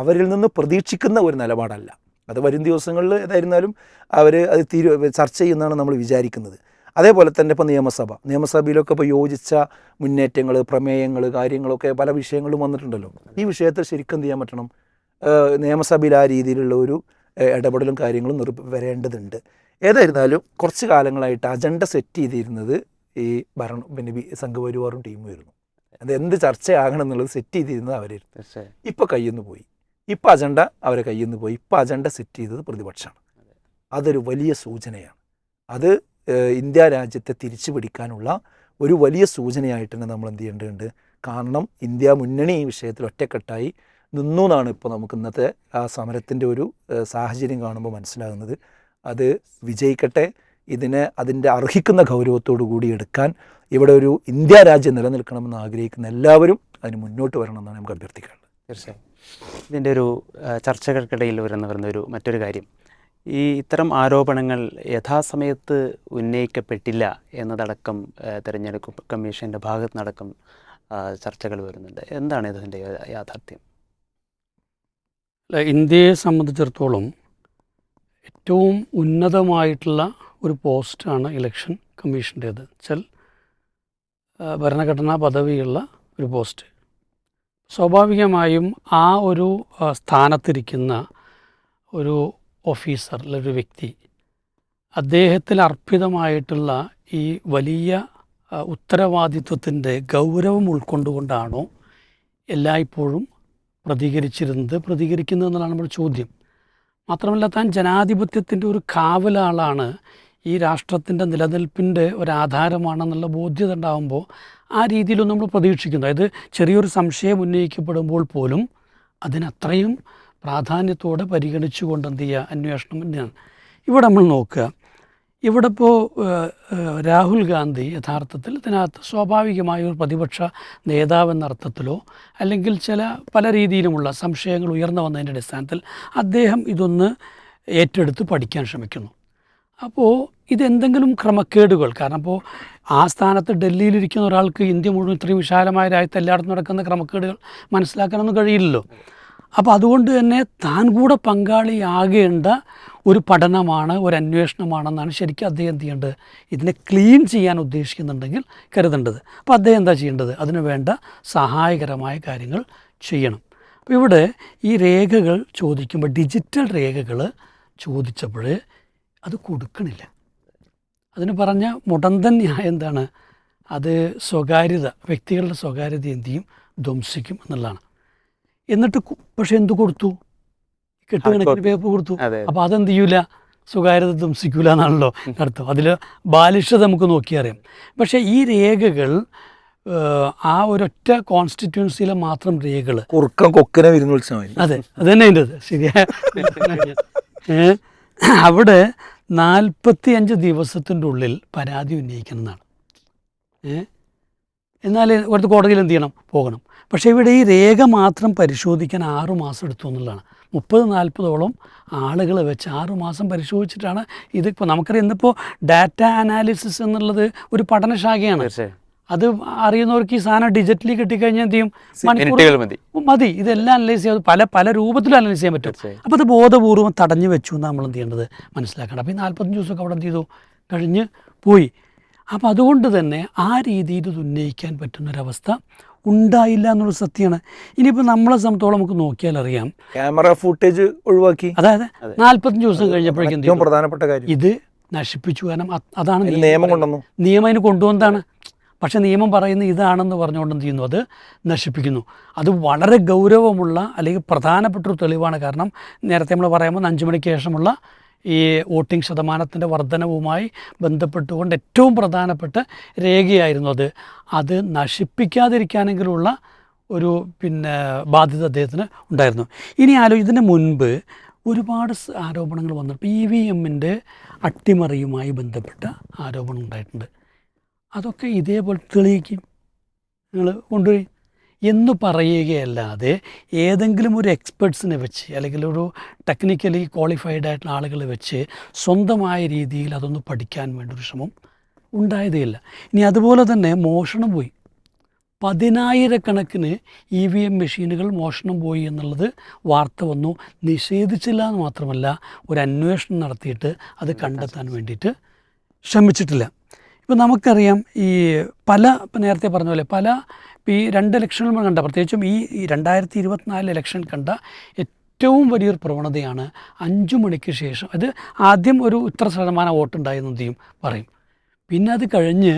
അവരിൽ നിന്ന് പ്രതീക്ഷിക്കുന്ന ഒരു നിലപാടല്ല. അത് വരും ദിവസങ്ങളിൽ ഏതായിരുന്നാലും അവർ അത് ചർച്ച ചെയ്യുന്നതാണ് നമ്മൾ വിചാരിക്കുന്നത്. അതേപോലെ തന്നെ ഇപ്പോൾ നിയമസഭയിലൊക്കെ ഇപ്പോൾ യോജിച്ച മുന്നേറ്റങ്ങൾ, പ്രമേയങ്ങൾ, കാര്യങ്ങളൊക്കെ പല വിഷയങ്ങളും വന്നിട്ടുണ്ടല്ലോ. ഈ വിഷയത്തിൽ ശരിക്കും എന്ത് ചെയ്യാൻ പറ്റണം, നിയമസഭയിൽ ആ രീതിയിലുള്ള ഒരു ഇടപെടലും കാര്യങ്ങളും വരേണ്ടതുണ്ട്. ഏതായിരുന്നാലും കുറച്ച് കാലങ്ങളായിട്ട് അജണ്ട സെറ്റ് ചെയ്തിരുന്നത് ഈ സംഘപരിവാറും ടീമുമായിരുന്നു. അത് എന്ത് ചർച്ചയാകണം എന്നുള്ളത് സെറ്റ് ചെയ്തിരുന്നത് അവരായിരുന്നു. ഇപ്പോൾ കയ്യിൽ നിന്ന് പോയി. ഇപ്പോൾ അജണ്ട അവരെ കയ്യിൽ നിന്ന് പോയി. ഇപ്പോൾ അജണ്ട സെറ്റ് ചെയ്തത് പ്രതിപക്ഷമാണ്. അതൊരു വലിയ സൂചനയാണ്. അത് ഇന്ത്യ രാജ്യത്തെ തിരിച്ചു പിടിക്കാനുള്ള ഒരു വലിയ സൂചനയായിട്ട് തന്നെ നമ്മൾ എന്ത് ചെയ്യേണ്ടതുണ്ട്. കാരണം ഇന്ത്യ മുന്നണി ഈ വിഷയത്തിൽ ഒറ്റക്കെട്ടായി നിന്നു എന്നാണ് ഇപ്പോൾ നമുക്ക് ഇന്നത്തെ ആ സമരത്തിൻ്റെ ഒരു സാഹചര്യം കാണുമ്പോൾ മനസ്സിലാകുന്നത്. അത് വിജയിക്കട്ടെ. ഇതിനെ അതിൻ്റെ അർഹിക്കുന്ന ഗൗരവത്തോടു കൂടി എടുക്കാൻ ഇവിടെ ഒരു ഇന്ത്യ രാജ്യം നിലനിൽക്കണമെന്ന് ആഗ്രഹിക്കുന്ന എല്ലാവരും അതിന് മുന്നോട്ട് വരണമെന്നാണ് നമുക്ക് അഭ്യർത്ഥിക്കാനുള്ളത്. തീർച്ചയായും ഇതിൻ്റെ ഒരു ചർച്ചകൾക്കിടയിൽ വരുന്ന മറ്റൊരു കാര്യം, ഈ ഇത്തരം ആരോപണങ്ങൾ യഥാസമയത്ത് ഉന്നയിക്കപ്പെട്ടില്ല എന്നതടക്കം തെരഞ്ഞെടുപ്പ് കമ്മീഷൻ്റെ ഭാഗത്ത് നിന്നടക്കം ചർച്ചകൾ വരുന്നുണ്ട്. എന്താണ് ഇതിൻ്റെ യാഥാർത്ഥ്യം? ഇന്ത്യയെ സംബന്ധിച്ചിടത്തോളം ഏറ്റവും ഉന്നതമായിട്ടുള്ള ഒരു പോസ്റ്റാണ് ഇലക്ഷൻ കമ്മീഷൻ്റേത്. വെച്ചാൽ ഭരണഘടനാ പദവിയുള്ള ഒരു പോസ്റ്റ്. സ്വാഭാവികമായും ആ ഒരു സ്ഥാനത്തിരിക്കുന്ന ഒരു ഓഫീസർ അല്ലെങ്കിൽ ഒരു വ്യക്തി അദ്ദേഹത്തിൽ അർപ്പിതമായിട്ടുള്ള ഈ വലിയ ഉത്തരവാദിത്വത്തിൻ്റെ ഗൗരവം ഉൾക്കൊണ്ടുകൊണ്ടാണോ എല്ലായ്പ്പോഴും പ്രതികരിക്കുന്നത് എന്നുള്ളതാണ് നമ്മുടെ ചോദ്യം. മാത്രമല്ല, താൻ ജനാധിപത്യത്തിൻ്റെ ഒരു കാവലാളാണ്, ഈ രാഷ്ട്രത്തിൻ്റെ നിലനിൽപ്പിൻ്റെ ഒരാധാരമാണെന്നുള്ള ബോധ്യത ഉണ്ടാകുമ്പോൾ ആ രീതിയിലൊന്നും നമ്മൾ പ്രതീക്ഷിക്കുന്നു. അതായത് ചെറിയൊരു സംശയം ഉന്നയിക്കപ്പെടുമ്പോൾ പോലും അതിനത്രയും പ്രാധാന്യത്തോടെ പരിഗണിച്ചുകൊണ്ട് എന്ത് ചെയ്യുക, അന്വേഷണം തന്നെയാണ്. ഇവിടെ നമ്മൾ നോക്കുക, ഇവിടെ ഇപ്പോൾ രാഹുൽ ഗാന്ധി യഥാർത്ഥത്തിൽ ഇതിനകത്ത് സ്വാഭാവികമായ ഒരു പ്രതിപക്ഷ നേതാവെന്ന അർത്ഥത്തിലോ അല്ലെങ്കിൽ പല രീതിയിലുമുള്ള സംശയങ്ങൾ ഉയർന്നു വന്നതിൻ്റെ അടിസ്ഥാനത്തിൽ അദ്ദേഹം ഇതൊന്ന് ഏറ്റെടുത്ത് പഠിക്കാൻ ശ്രമിക്കുന്നു. അപ്പോൾ ഇതെന്തെങ്കിലും ക്രമക്കേടുകൾ, കാരണം ഇപ്പോൾ ആ സ്ഥാനത്ത് ഡൽഹിയിലിരിക്കുന്ന ഒരാൾക്ക് ഇന്ത്യ മുഴുവൻ ഇത്രയും വിശാലമായ രാജ്യത്ത് എല്ലായിടത്തും നടക്കുന്ന ക്രമക്കേടുകൾ മനസ്സിലാക്കാനൊന്നും കഴിയില്ലല്ലോ. അപ്പോൾ അതുകൊണ്ട് തന്നെ താൻ കൂടെ പങ്കാളിയാകേണ്ട ഒരു പഠനമാണ്, ഒരു അന്വേഷണമാണെന്നാണ് ശരിക്കും അദ്ദേഹം എന്ത് ചെയ്യേണ്ടത്, ഇതിനെ ക്ലീൻ ചെയ്യാൻ ഉദ്ദേശിക്കുന്നുണ്ടെങ്കിൽ കരുതേണ്ടത്. അപ്പോൾ അദ്ദേഹം എന്താ ചെയ്യേണ്ടത്, അതിന് വേണ്ട സഹായകരമായ കാര്യങ്ങൾ ചെയ്യണം. അപ്പോൾ ഇവിടെ ഈ രേഖകൾ ചോദിക്കുമ്പോൾ, ഡിജിറ്റൽ രേഖകൾ ചോദിച്ചപ്പോൾ അത് കൊടുക്കണില്ല. അതിന് പറഞ്ഞ മുടന്തൻ ന്യായം എന്താണ്, അത് സ്വകാര്യത, വ്യക്തികളുടെ സ്വകാര്യത എന്ത് ചെയ്യും, ധ്വംസിക്കും എന്നുള്ളതാണ്. എന്നിട്ട് പക്ഷെ എന്ത് കൊടുത്തു, കെട്ടുകണക്കിന് പേപ്പർ കൊടുത്തു. അപ്പോൾ അതെന്ത് ചെയ്യൂല, സ്വകാര്യത ധ്വംസിക്കൂല എന്നാണല്ലോ അർത്ഥം. അതിൽ ബാലിഷ്ഠത നമുക്ക് നോക്കിയറിയാം. പക്ഷേ ഈ രേഖകൾ ആ ഒരൊറ്റ കോൺസ്റ്റിറ്റ്യുവൻസിയിലെ മാത്രം രേഖകൾ, കൊക്കനെ വിരുന്നോത്സവം, അതെ അത് തന്നെ അതിൻ്റെ ശരിയായ അവിടെ 45 ദിവസത്തിൻ്റെ ഉള്ളിൽ പരാതി ഉന്നയിക്കണം എന്നാണ്. എന്നാൽ ഇവിടുത്തെ കോടതിയിൽ എന്ത് ചെയ്യണം, പോകണം. പക്ഷേ ഇവിടെ ഈ രേഖ മാത്രം പരിശോധിക്കാൻ 6 മാസം എടുത്തു എന്നുള്ളതാണ്. 30-40ഓളം ആളുകളെ വെച്ച് 6 മാസം പരിശോധിച്ചിട്ടാണ് ഇതിപ്പോൾ നമുക്കറിയാം. ഇന്നിപ്പോൾ ഡാറ്റ അനാലിസിസ് എന്നുള്ളത് ഒരു പഠനശാഖയാണ്. അത് അറിയുന്നവർക്ക് ഈ സാധനം ഡിജിറ്റലി കിട്ടിക്കഴിഞ്ഞാൽ എന്ത് ചെയ്യും, മണിക്കൂർ മതി ഇതെല്ലാം അനലൈസ് ചെയ്യാം, പല രൂപത്തിലും അനലൈസ് ചെയ്യാൻ പറ്റും. അപ്പോൾ അത് ബോധപൂർവ്വം തടഞ്ഞു വെച്ചു എന്ന് നമ്മൾ എന്ത് ചെയ്യേണ്ടത് മനസ്സിലാക്കണം. അപ്പോൾ ഈ 45 ദിവസമൊക്കെ അവിടെ എന്ത് ചെയ്തു, കഴിഞ്ഞ് പോയി. അപ്പോൾ അതുകൊണ്ട് തന്നെ ആ രീതിയിൽ ഇത് ഉന്നയിക്കാൻ പറ്റുന്നൊരവസ്ഥ ഉണ്ടായില്ല എന്നുള്ള സത്യമാണ്. ഇനിയിപ്പോൾ നമ്മളെ സംബന്ധിച്ചോളം നമുക്ക് നോക്കിയാൽ അറിയാം, ക്യാമറ ഫുട്ടേജ് ഒഴിവാക്കി. അതായത് 45 ദിവസം കഴിഞ്ഞപ്പോഴേക്കും പ്രധാനപ്പെട്ട കാര്യം ഇത് നശിപ്പിച്ചു. കാരണം അതാണ് നിയമം അതിന് കൊണ്ടുവന്നതാണ്. പക്ഷേ നിയമം പറയുന്നത് ഇതാണെന്ന് പറഞ്ഞുകൊണ്ട് എന്ത് ചെയ്യുന്നു, അത് നശിപ്പിക്കുന്നു. അത് വളരെ ഗൗരവമുള്ള അല്ലെങ്കിൽ പ്രധാനപ്പെട്ടൊരു തെളിവാണ്. കാരണം നേരത്തെ നമ്മൾ പറയുമ്പോൾ 5 മണിക്ക് ശേഷമുള്ള ഈ വോട്ടിംഗ് ശതമാനത്തിൻ്റെ വർധനവുമായി ബന്ധപ്പെട്ടുകൊണ്ട് ഏറ്റവും പ്രധാനപ്പെട്ട രേഖയായിരുന്നു അത് നശിപ്പിക്കാതിരിക്കാനെങ്കിലുള്ള ഒരു ബാധ്യത അദ്ദേഹത്തിന് ഉണ്ടായിരുന്നു. ഇനി ഇതിന് മുൻപ് ഒരുപാട് ആരോപണങ്ങൾ വന്നിട്ട് EVM-ൻ്റെ അട്ടിമറിയുമായി ബന്ധപ്പെട്ട ആരോപണം ഉണ്ടായിട്ടുണ്ട്. അതൊക്കെ ഇതേപോലെ തെളിയിക്കും, നിങ്ങൾ കൊണ്ടുപോയി എന്ന് പറയുകയല്ലാതെ ഏതെങ്കിലും ഒരു എക്സ്പെർട്സിനെ വെച്ച് അല്ലെങ്കിൽ ഒരു ടെക്നിക്കലി ക്വാളിഫൈഡ് ആയിട്ടുള്ള ആളുകളെ വെച്ച് സ്വന്തമായ രീതിയിൽ അതൊന്ന് പഠിക്കാൻ വേണ്ടി ഒരു ശ്രമം ഉണ്ടായതേയില്ല. ഇനി അതുപോലെ തന്നെ മോഷണം പോയി. 10,000-കണക്കിന് EVM മെഷീനുകൾ മോഷണം പോയി എന്നുള്ളത് വാർത്ത വന്നു. നിഷേധിച്ചില്ല എന്ന് മാത്രമല്ല, ഒരു അന്വേഷണം നടത്തിയിട്ട് അത് കണ്ടെത്താൻ വേണ്ടിയിട്ട് ശ്രമിച്ചിട്ടില്ല. ഇപ്പോൾ നമുക്കറിയാം ഈ ഇപ്പം നേരത്തെ പറഞ്ഞ പോലെ ഈ 2 ഇലക്ഷനുകൾ കണ്ട, പ്രത്യേകിച്ചും ഈ 2024 ഇലക്ഷൻ കണ്ട ഏറ്റവും വലിയൊരു പ്രവണതയാണ് 5 മണിക്ക് ശേഷം, അത് ആദ്യം ഒരു ഇത്ര ശതമാനം വോട്ടുണ്ടായെന്ന് എന്ത് ചെയ്യും പറയും, പിന്നെ അത് കഴിഞ്ഞ്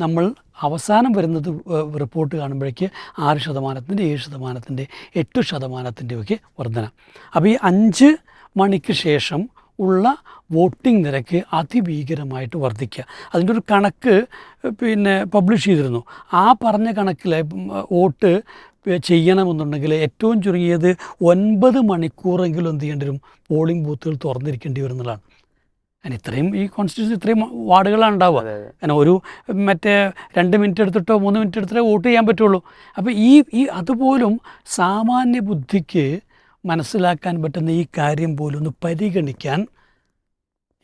നമ്മൾ അവസാനം വരുന്നത് റിപ്പോർട്ട് കാണുമ്പോഴേക്ക് 6%, 7%, 8% ഒക്കെ വർധന. അപ്പോൾ ഈ 5 മണിക്ക് ശേഷം ഉള്ള വോട്ടിംഗ് നിരക്ക് അതിഭീകരമായിട്ട് വർദ്ധിക്കുക. അതിൻ്റെ ഒരു കണക്ക് പബ്ലിഷ് ചെയ്തിരുന്നു. ആ പറഞ്ഞ കണക്കിൽ വോട്ട് ചെയ്യണമെന്നുണ്ടെങ്കിൽ ഏറ്റവും ചുരുങ്ങിയത് 9 മണിക്കൂറെങ്കിലും എന്ത് ചെയ്യേണ്ടി വരും, പോളിംഗ് ബൂത്തുകൾ തുറന്നിരിക്കേണ്ടി വരുന്നതാണ്. കാരണം ഇത്രയും ഈ കോൺസ്റ്റിറ്റ്യൂഷൻ ഇത്രയും വാർഡുകളാണ് ഉണ്ടാവുക. കാരണം ഒരു 2 മിനിറ്റ് എടുത്തിട്ടോ 3 മിനിറ്റ് എടുത്തിട്ടോ വോട്ട് ചെയ്യാൻ പറ്റുള്ളൂ. അപ്പോൾ ഈ അതുപോലും സാമാന്യ ബുദ്ധിക്ക് മനസ്സിലാക്കാൻ പറ്റുന്ന ഈ കാര്യം പോലും ഒന്ന് പരിഗണിക്കാൻ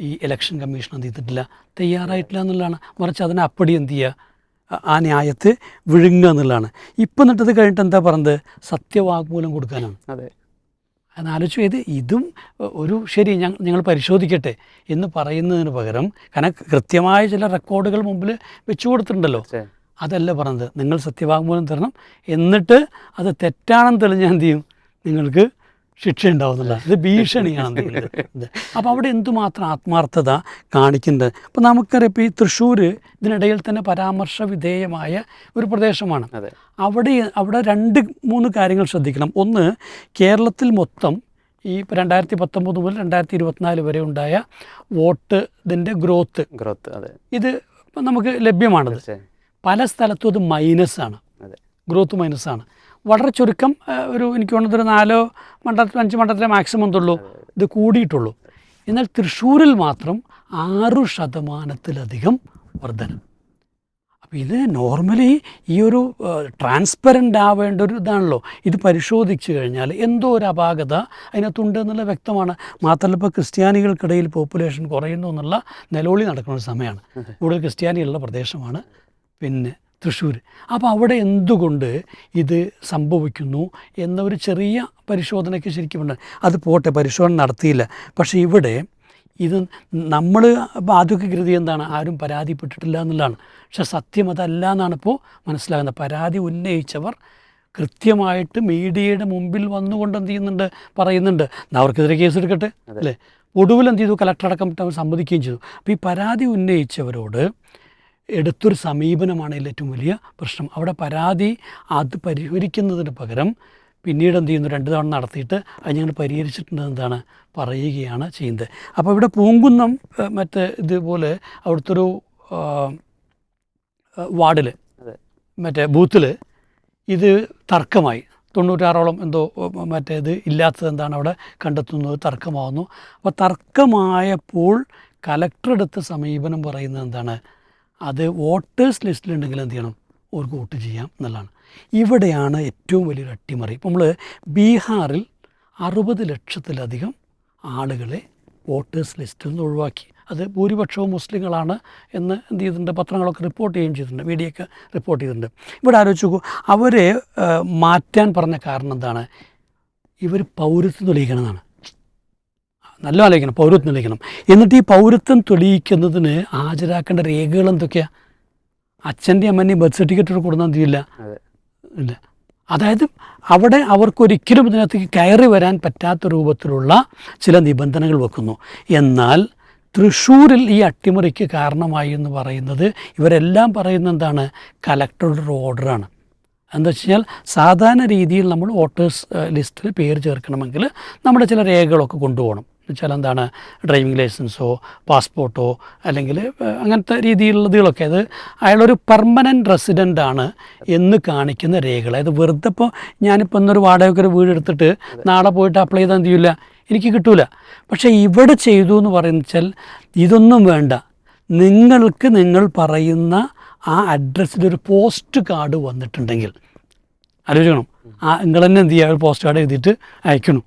ഈ ഇലക്ഷൻ കമ്മീഷൻ എന്ത് ചെയ്തിട്ടില്ല, തയ്യാറായിട്ടില്ല എന്നുള്ളതാണ്. മറിച്ച് അതിനെ അപ്പടി എന്ത് ചെയ്യുക, ആ ന്യായത്തെ വിഴുങ്ങുക എന്നുള്ളതാണ്. ഇപ്പം എന്നിട്ടത് കഴിഞ്ഞിട്ട് എന്താ പറഞ്ഞത്, സത്യവാങ്മൂലം കൊടുക്കാനാണ്. അതെ, അതാലോചിച്ച് ഇതും ഒരു ശരി ഞങ്ങൾ പരിശോധിക്കട്ടെ എന്ന് പറയുന്നതിന് പകരം, കാരണം കൃത്യമായ ചില റെക്കോർഡുകൾ മുമ്പിൽ വെച്ചു കൊടുത്തിട്ടുണ്ടല്ലോ, അതല്ല പറഞ്ഞത്. നിങ്ങൾ സത്യവാങ്മൂലം തരണം, എന്നിട്ട് അത് തെറ്റാണെന്ന് തെളിഞ്ഞാൽ എന്ത് ചെയ്യും, നിങ്ങൾക്ക് ശിക്ഷ ഉണ്ടാവുന്നില്ല. ഇത് ഭീഷണിയാണ് എന്തെങ്കിലും. അപ്പോൾ അവിടെ എന്തുമാത്രം ആത്മാർത്ഥത കാണിക്കുന്നത്. അപ്പോൾ നമുക്കറിയാം, ഇപ്പോൾ ഈ തൃശ്ശൂർ ഇതിനിടയിൽ തന്നെ പരാമർശ വിധേയമായ ഒരു പ്രദേശമാണ്. അവിടെ 2-3 കാര്യങ്ങൾ ശ്രദ്ധിക്കണം. ഒന്ന്, കേരളത്തിൽ മൊത്തം ഈ 2019 മുതൽ 2024 വരെ ഉണ്ടായ വോട്ട് ഇതിൻ്റെ ഗ്രോത്ത് ഇത് നമുക്ക് ലഭ്യമാണത്. പല സ്ഥലത്തും അത് മൈനസാണ്, ഗ്രോത്ത് മൈനസാണ്. വളരെ ചുരുക്കം, എനിക്ക് തോന്നുന്നത് 4 മണ്ഡലത്തിൽ 5 മണ്ഡലത്തിലെ മാക്സിമം എന്തുള്ളൂ, ഇത് കൂടിയിട്ടുള്ളൂ. എന്നാൽ തൃശ്ശൂരിൽ മാത്രം 6%-ലധികം വർധന. അപ്പോൾ ഇത് നോർമലി ഈ ഒരു ട്രാൻസ്പെറൻ്റ് ആവേണ്ട ഒരു ഇതാണല്ലോ. ഇത് പരിശോധിച്ച് കഴിഞ്ഞാൽ എന്തോ ഒരു അപാകത അതിനകത്തുണ്ട് എന്നുള്ളത് വ്യക്തമാണ്. മാത്രമല്ല, ഇപ്പോൾ ക്രിസ്ത്യാനികൾക്കിടയിൽ പോപ്പുലേഷൻ കുറയുന്നു എന്നുള്ള നിലവിളി നടക്കുന്ന ഒരു സമയമാണ്. കൂടുതൽ ക്രിസ്ത്യാനികളുടെ പ്രദേശമാണ് തൃശ്ശൂർ. അപ്പോൾ അവിടെ എന്തുകൊണ്ട് ഇത് സംഭവിക്കുന്നു എന്ന ഒരു ചെറിയ പരിശോധനയ്ക്ക് ശരിക്കുമുണ്ട്. അത് പോട്ടെ, പരിശോധന നടത്തിയില്ല. പക്ഷേ ഇവിടെ ഇത് നമ്മൾ ആദ്യമൊക്കെ കരുതി എന്താണ്, ആരും പരാതിപ്പെട്ടിട്ടില്ല എന്നുള്ളതാണ്. പക്ഷെ സത്യം അതല്ല എന്നാണ് ഇപ്പോൾ മനസ്സിലാകുന്നത്. പരാതി ഉന്നയിച്ചവർ കൃത്യമായിട്ട് മീഡിയയുടെ മുമ്പിൽ വന്നുകൊണ്ട് എന്ത് ചെയ്യുന്നുണ്ട്, പറയുന്നുണ്ട്, അവർക്കെതിരെ കേസെടുക്കട്ടെ അല്ലേ. ഒടുവിൽ എന്ത് ചെയ്തു, കളക്ടറടക്കം സമ്മതിക്കുകയും ചെയ്തു. അപ്പോൾ ഈ പരാതി ഉന്നയിച്ചവരോട് എടുത്തൊരു സമീപനമാണ് ഇതിൽ ഏറ്റവും വലിയ പ്രശ്നം. അവിടെ പരാതി അത് പരിഹരിക്കുന്നതിന് പകരം പിന്നീട് എന്ത് ചെയ്യുന്നു, 2 തവണ നടത്തിയിട്ട് അത് ഞങ്ങൾ പരിഹരിച്ചിട്ടുണ്ട് എന്താണ് പറയുകയാണ് ചെയ്യുന്നത്. അപ്പോൾ ഇവിടെ പൂങ്കുന്നം ഇതുപോലെ അവിടുത്തെ ഒരു വാർഡിൽ ബൂത്തിൽ ഇത് തർക്കമായി. 96ഓളം എന്തോ ഇത് ഇല്ലാത്തത് എന്താണ് അവിടെ കണ്ടെത്തുന്നത്, തർക്കമാവുന്നു. അപ്പോൾ തർക്കമായപ്പോൾ കലക്ടർ എടുത്ത സമീപനം പറയുന്നത് എന്താണ്, അത് വോട്ടേഴ്സ് ലിസ്റ്റിലുണ്ടെങ്കിൽ എന്ത് ചെയ്യണം, അവർക്ക് വോട്ട് ചെയ്യാം എന്നുള്ളതാണ്. ഇവിടെയാണ് ഏറ്റവും വലിയൊരു അട്ടിമറി. ഇപ്പോൾ നമ്മൾ ബീഹാറിൽ 60 ലക്ഷത്തിലധികം ആളുകളെ വോട്ടേഴ്സ് ലിസ്റ്റിൽ നിന്ന് ഒഴിവാക്കി. അത് ഭൂരിപക്ഷവും മുസ്ലിങ്ങളാണ് എന്ന് എന്ത് ചെയ്തിട്ടുണ്ട്, പത്രങ്ങളൊക്കെ റിപ്പോർട്ട് ചെയ്യുകയും ചെയ്തിട്ടുണ്ട്, മീഡിയയൊക്കെ റിപ്പോർട്ട് ചെയ്തിട്ടുണ്ട്. ഇവിടെ ആലോചിച്ച് നോക്കൂ, അവരെ മാറ്റാൻ പറഞ്ഞ കാരണം എന്താണ്, ഇവർ പൗരത്വം തെളിയിക്കണമെന്നാണ്. നല്ല ആലോചിക്കണം, പൗരത്വം തെളിയിക്കണം. എന്നിട്ട് ഈ പൗരത്വം തെളിയിക്കുന്നതിന് ഹാജരാക്കേണ്ട രേഖകൾ എന്തൊക്കെയാണ്, അച്ഛൻ്റെയും അമ്മൻ്റെയും ബർത്ത് സർട്ടിഫിക്കറ്റ് കൊടുക്കാൻ എന്തില്ല ഇല്ല. അതായത് അവിടെ അവർക്കൊരിക്കലും ഇതിനകത്തേക്ക് കയറി വരാൻ പറ്റാത്ത രൂപത്തിലുള്ള ചില നിബന്ധനകൾ വെക്കുന്നു. എന്നാൽ തൃശ്ശൂരിൽ ഈ അട്ടിമറിക്ക് കാരണമായി എന്ന് പറയുന്നത്, ഇവരെല്ലാം പറയുന്നത് എന്താണ്, കലക്ടറുടെ ഒരു ഓർഡറാണ്. എന്താ വെച്ച് കഴിഞ്ഞാൽ, സാധാരണ രീതിയിൽ നമ്മൾ വോട്ടേഴ്സ് ലിസ്റ്റിൽ പേര് ചേർക്കണമെങ്കിൽ നമ്മുടെ ചില രേഖകളൊക്കെ കൊണ്ടുപോകണം. എന്നുവെച്ചാൽ എന്താണ്, ഡ്രൈവിംഗ് ലൈസൻസോ പാസ്പോർട്ടോ അല്ലെങ്കിൽ അങ്ങനത്തെ രീതിയിലുള്ളതുകളൊക്കെ, അത് അയാളൊരു പെർമനൻറ്റ് റെസിഡൻ്റാണ് എന്ന് കാണിക്കുന്ന രേഖകൾ. അതായത് വെറുതെ ഇപ്പോൾ ഞാനിപ്പോൾ ഇന്നൊരു വാടകയ്ക്ക് ഒരു വീട് എടുത്തിട്ട് നാളെ പോയിട്ട് അപ്ലൈ ചെയ്താൽ എന്ത് ചെയ്യില്ല, എനിക്ക് കിട്ടൂല. പക്ഷേ ഇവിടെ ചെയ്തു എന്ന് പറയുന്നത് വെച്ചാൽ ഇതൊന്നും വേണ്ട, നിങ്ങൾക്ക് നിങ്ങൾ പറയുന്ന ആ അഡ്രസ്സിലൊരു പോസ്റ്റ് കാർഡ് വന്നിട്ടുണ്ടെങ്കിൽ, ആലോചിക്കണം, നിങ്ങൾ തന്നെ എന്ത് ചെയ്യുക, ഒരു പോസ്റ്റ് കാർഡ് എഴുതിയിട്ട് അയക്കണം.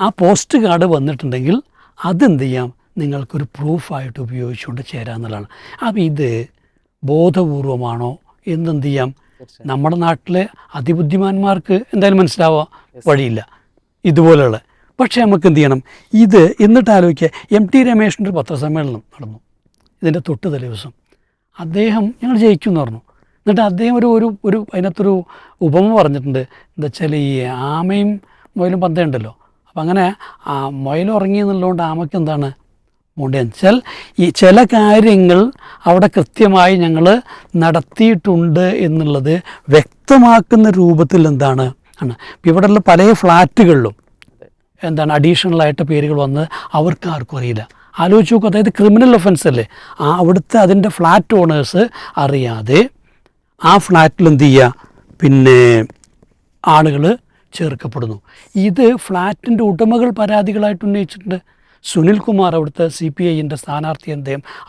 ആ പോസ്റ്റ് കാർഡ് വന്നിട്ടുണ്ടെങ്കിൽ അതെന്ത് ചെയ്യാം, നിങ്ങൾക്കൊരു പ്രൂഫായിട്ട് ഉപയോഗിച്ചുകൊണ്ട് ചേരാമെന്നുള്ളതാണ്. അപ്പോൾ ഇത് ബോധപൂർവമാണോ എന്നെന്ത് ചെയ്യാം നമ്മുടെ നാട്ടിലെ അതിബുദ്ധിമാന്മാർക്ക് എന്തായാലും മനസ്സിലാവാൻ വഴിയില്ല ഇതുപോലെയുള്ള. പക്ഷേ നമുക്ക് എന്ത് ചെയ്യണം, ഇത് എന്നിട്ട് ആലോചിക്കുക. MT രമേശിൻ്റെ ഒരു പത്രസമ്മേളനം നടന്നു ഇതിൻ്റെ തൊട്ട് തലേ ദിവസം. അദ്ദേഹം ഞങ്ങൾ ജയിക്കുമെന്ന് പറഞ്ഞു. എന്നിട്ട് അദ്ദേഹം ഒരു അതിനകത്തൊരു ഉപമ പറഞ്ഞിട്ടുണ്ട്. എന്താ വെച്ചാൽ ഈ ആമയും മുയലും പന്തയുണ്ടല്ലോ, അപ്പം അങ്ങനെ മുയൽ ഉറങ്ങി എന്നുള്ളതുകൊണ്ട് ആമയ്ക്ക് എന്താണ് മൂണ്ടെന്ന് വെച്ചാൽ ഈ ചില കാര്യങ്ങൾ അവിടെ കൃത്യമായി ഞങ്ങൾ നടത്തിയിട്ടുണ്ട് എന്നുള്ളത് വ്യക്തമാക്കുന്ന രൂപത്തിൽ എന്താണ് ആണ്. ഇവിടെയുള്ള പല ഫ്ലാറ്റുകളിലും എന്താണ് അഡീഷണലായിട്ട് പേരുകൾ വന്ന് അവർക്ക് ആർക്കും അറിയില്ല. ആലോചിച്ച് നോക്കും, അതായത് ക്രിമിനൽ ഒഫൻസ് അല്ലേ. അവിടുത്തെ അതിൻ്റെ ഫ്ലാറ്റ് ഓണേഴ്സ് അറിയാതെ ആ ഫ്ലാറ്റിൽ എന്ത് ചെയ്യുക, പിന്നെ ആളുകൾ ചേർക്കപ്പെടുന്നു. ഇത് ഫ്ലാറ്റിൻ്റെ ഉടമകൾ പരാതികളായിട്ട് ഉന്നയിച്ചിട്ടുണ്ട്. സുനിൽകുമാർ അവിടുത്തെ CPIൻ്റെ സ്ഥാനാർത്ഥി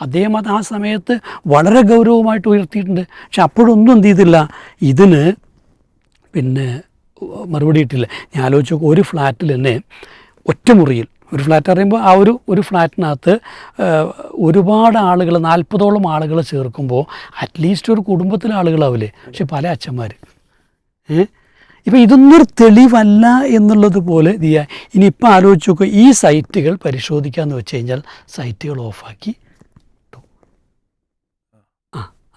അദ്ദേഹം അത് ആ സമയത്ത് വളരെ ഗൗരവമായിട്ട് ഉയർത്തിയിട്ടുണ്ട്. പക്ഷെ അപ്പോഴൊന്നും എന്ത് ചെയ്തില്ല, ഇതിന് പിന്നെ മറുപടി ഇട്ടില്ല. ഞാൻ ആലോചിച്ചു, ഒരു ഫ്ലാറ്റിൽ തന്നെ ഒറ്റമുറിയിൽ, ഒരു ഫ്ലാറ്റ് പറയുമ്പോൾ ഒരു ഫ്ലാറ്റിനകത്ത് ഒരുപാട് ആളുകൾ 40ഓളം ആളുകൾ ചേർക്കുമ്പോൾ അറ്റ്ലീസ്റ്റ് ഒരു കുടുംബത്തിലെ ആളുകളാവില്ലേ. പക്ഷെ പല അച്ഛന്മാർ ഇപ്പം ഇതൊന്നൊരു തെളിവല്ല എന്നുള്ളത് പോലെ ഇനിയിപ്പോൾ ആലോചിച്ച് നോക്കുക, ഈ സൈറ്റുകൾ പരിശോധിക്കാമെന്ന് വെച്ച് കഴിഞ്ഞാൽ സൈറ്റുകൾ ഓഫാക്കി.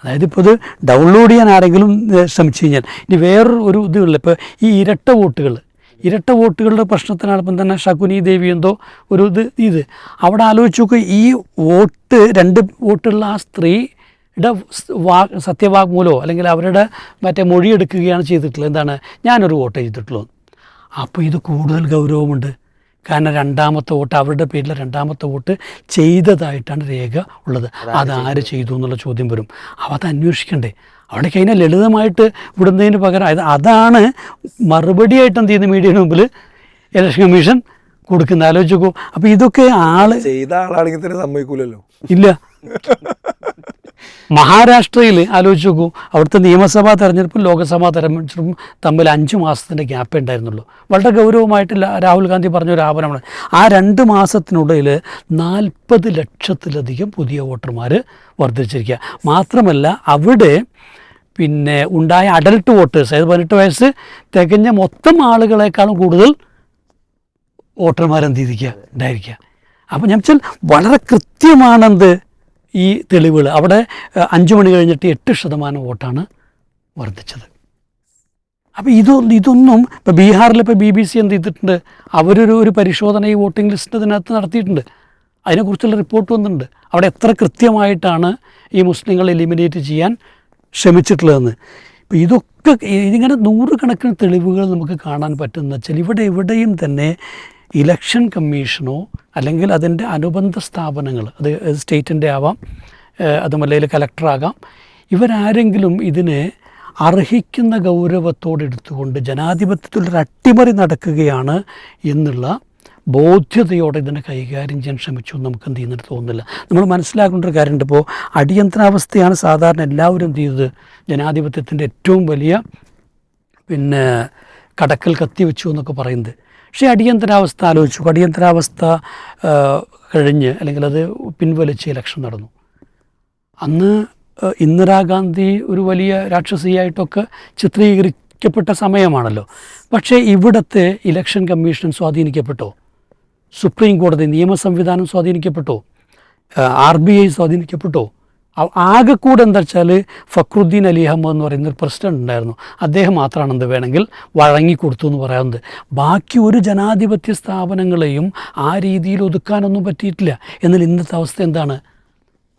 അതായത് ഇപ്പോൾ ഇത് ഡൗൺലോഡ് ചെയ്യാൻ ആരെങ്കിലും ശ്രമിച്ചു കഴിഞ്ഞാൽ ഇനി വേറൊരു ഇതുമില്ല. ഇപ്പോൾ ഈ ഇരട്ട വോട്ടുകളുടെ പ്രശ്നത്തിനാണ് ഇപ്പം തന്നെ ശകുനി ദേവി എന്തോ ഒരു ഇത് അവിടെ ആലോചിച്ച് നോക്കുക. ഈ 2 വോട്ടുള്ള ആ സ്ത്രീയുടെ സത്യവാങ്മൂലമോ അല്ലെങ്കിൽ അവരുടെ മറ്റേ മൊഴിയെടുക്കുകയാണ് ചെയ്തിട്ടുള്ളത്. എന്താണ്, ഞാനൊരു വോട്ട് ചെയ്തിട്ടുള്ളൂ. അപ്പോൾ ഇത് കൂടുതൽ ഗൗരവമുണ്ട്. കാരണം രണ്ടാമത്തെ വോട്ട്, അവരുടെ പേരിൽ രണ്ടാമത്തെ വോട്ട് ചെയ്തതായിട്ടാണ് രേഖ ഉള്ളത്. അതാര് ചെയ്തു എന്നുള്ള ചോദ്യം വരും. അപ്പോൾ അത് അന്വേഷിക്കണ്ടേ. അവിടെ കഴിഞ്ഞാൽ ലളിതമായിട്ട് വിടുന്നതിന് പകരം അതാണ് മറുപടിയായിട്ട് എന്ത് ചെയ്യുന്ന മീഡിയയുടെ മുമ്പിൽ ഇലക്ഷൻ കമ്മീഷൻ കൊടുക്കുന്ന. ആലോചിച്ച് നോക്കൂ. അപ്പോൾ ഇതൊക്കെ ചെയ്ത ആളാണെങ്കിൽ തന്നെ സമ്മതിക്കൂലല്ലോ. ഇല്ല. മഹാരാഷ്ട്രയിൽ ആലോചിച്ച് നോക്കൂ, അവിടുത്തെ നിയമസഭാ തെരഞ്ഞെടുപ്പും ലോക്സഭാ തെരഞ്ഞെടുപ്പും തമ്മിൽ 5 മാസത്തിൻ്റെ ഗ്യാപ്പേ ഉണ്ടായിരുന്നുള്ളൂ. വളരെ ഗൗരവമായിട്ട് രാഹുൽ ഗാന്ധി പറഞ്ഞൊരു ആപനമാണ്. ആ 2 മാസത്തിനുള്ളിൽ 40 ലക്ഷത്തിലധികം പുതിയ വോട്ടർമാർ വർദ്ധിച്ചിരിക്കുക. മാത്രമല്ല അവിടെ പിന്നെ ഉണ്ടായ അഡൽട്ട് വോട്ടേഴ്സ്, അതായത് 18 വയസ്സ് തികഞ്ഞ മൊത്തം ആളുകളെക്കാളും കൂടുതൽ വോട്ടർമാരെന്ത് ചെയ്തിരിക്കുക ഉണ്ടായിരിക്കുക. അപ്പോൾ ഞാൻ വെച്ചാൽ വളരെ കൃത്യമാണെന്ത് ഈ തെളിവുകൾ. അവിടെ 5 മണി കഴിഞ്ഞിട്ട് 8% വോട്ടാണ് വർദ്ധിച്ചത്. അപ്പോൾ ഇതൊന്നും ഇപ്പോൾ ബീഹാറിലിപ്പോൾ BBC എന്ത് ചെയ്തിട്ടുണ്ട്, അവരൊരു പരിശോധന ഈ വോട്ടിംഗ് ലിസ്റ്റ് ഇതിനകത്ത് നടത്തിയിട്ടുണ്ട്. അതിനെക്കുറിച്ചുള്ള റിപ്പോർട്ട് വന്നിട്ടുണ്ട്. അവിടെ എത്ര കൃത്യമായിട്ടാണ് ഈ മുസ്ലിങ്ങളെ എലിമിനേറ്റ് ചെയ്യാൻ ശ്രമിച്ചിട്ടുള്ളതെന്ന്. ഇപ്പോൾ ഇതൊക്കെ ഇതിങ്ങനെ 100 കണക്കിന് തെളിവുകൾ നമുക്ക് കാണാൻ പറ്റുന്ന വെച്ചാൽ എവിടെയും തന്നെ ഇലക്ഷൻ കമ്മീഷനോ അല്ലെങ്കിൽ അതിൻ്റെ അനുബന്ധ സ്ഥാപനങ്ങൾ, അത് സ്റ്റേറ്റിൻ്റെ ആവാം, അതുമല്ലെങ്കിൽ കലക്ടറാകാം, ഇവരാരെങ്കിലും ഇതിനെ അർഹിക്കുന്ന ഗൗരവത്തോടെടുത്തുകൊണ്ട് ജനാധിപത്യത്തിലൊരു അട്ടിമറി നടക്കുകയാണ് എന്നുള്ള ബോധ്യതയോടെ ഇതിനെ കൈകാര്യം ചെയ്യാൻ ശ്രമിച്ചു എന്ന് നമുക്ക് എന്ത് ചെയ്യുന്നിട്ട് തോന്നുന്നില്ല. നമ്മൾ മനസ്സിലാക്കേണ്ട ഒരു കാര്യമുണ്ട്. ഇപ്പോൾ അടിയന്തരാവസ്ഥയാണ് സാധാരണ എല്ലാവരും എന്ത് ചെയ്തത്, ജനാധിപത്യത്തിൻ്റെ ഏറ്റവും വലിയ പിന്നെ കടക്കൽ കത്തിവെച്ചു എന്നൊക്കെ പറയുന്നത്. പക്ഷേ അടിയന്തരാവസ്ഥ ആലോചിച്ചു, അടിയന്തരാവസ്ഥ കഴിഞ്ഞ് അല്ലെങ്കിൽ അത് പിൻവലിച്ച് ഇലക്ഷൻ നടന്നു. അന്ന് ഇന്ദിരാഗാന്ധി ഒരു വലിയ രാക്ഷസിയായിട്ടൊക്കെ ചിത്രീകരിക്കപ്പെട്ട സമയമാണല്ലോ. പക്ഷേ ഇവിടുത്തെ ഇലക്ഷൻ കമ്മീഷൻ സ്വാധീനിക്കപ്പെട്ടോ? സുപ്രീം കോടതി നിയമ സംവിധാനം സ്വാധീനിക്കപ്പെട്ടോ? RBI സ്വാധീനിക്കപ്പെട്ടോ? ആകെക്കൂടെ എന്താ വെച്ചാൽ ഫക്രുദ്ദീൻ അലി അഹമ്മദ് എന്ന് പറയുന്നൊരു പ്രസിഡന്റ് ഉണ്ടായിരുന്നു. അദ്ദേഹം മാത്രമാണ് എന്ത് വേണമെങ്കിൽ വഴങ്ങിക്കൊടുത്തു എന്ന് പറയാവുന്നത്. ബാക്കി ഒരു ജനാധിപത്യ സ്ഥാപനങ്ങളെയും ആ രീതിയിൽ ഒതുക്കാനൊന്നും പറ്റിയിട്ടില്ല. എന്നാൽ ഇന്നത്തെ അവസ്ഥ എന്താണ്?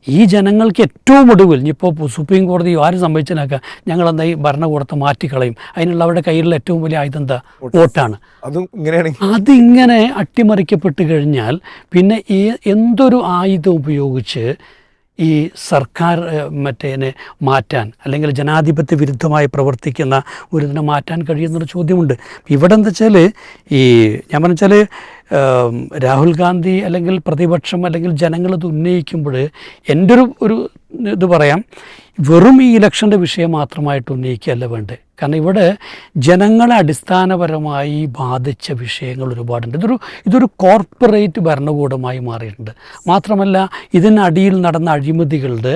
ഈ ജനങ്ങൾക്ക് ഏറ്റവും ഒടുവിൽ ഇപ്പോൾ സുപ്രീം കോടതി ആരും സംഭവിച്ചതിനൊക്കെ ഞങ്ങളെന്താ ഈ ഭരണകൂടത്തെ മാറ്റിക്കളയും, അതിനുള്ള അവരുടെ കയ്യിലുള്ള ഏറ്റവും വലിയ ആയുധം എന്താ? വോട്ടാണ്. അതിങ്ങനെ അട്ടിമറിക്കപ്പെട്ട് കഴിഞ്ഞാൽ പിന്നെ എന്തൊരു ആയുധം ഉപയോഗിച്ച് ഈ സർക്കാർ മറ്റേനെ മാറ്റാൻ അല്ലെങ്കിൽ ജനാധിപത്യ വിരുദ്ധമായി പ്രവർത്തിക്കുന്ന ഒരു ഇതിനെ മാറ്റാൻ കഴിയുന്നൊരു ചോദ്യമുണ്ട്. ഇവിടെ എന്താ വെച്ചാൽ ഈ ഞാൻ പറഞ്ഞാൽ രാഹുൽ ഗാന്ധി അല്ലെങ്കിൽ പ്രതിപക്ഷം അല്ലെങ്കിൽ ജനങ്ങളിത് ഉന്നയിക്കുമ്പോൾ എൻ്റെ ഒരു ഇത് പറയാം, വെറും ഈ ഇലക്ഷൻ്റെ വിഷയം മാത്രമായിട്ട് ഉന്നയിക്കുകയല്ല വേണ്ടത്. കാരണം ഇവിടെ ജനങ്ങളെ അടിസ്ഥാനപരമായി ബാധിച്ച വിഷയങ്ങൾ ഒരുപാടുണ്ട്. ഇതൊരു കോർപ്പറേറ്റ് ഭരണകൂടമായി മാറിയിട്ടുണ്ട്. മാത്രമല്ല ഇതിനടിയിൽ നടന്ന അഴിമതികളുടെ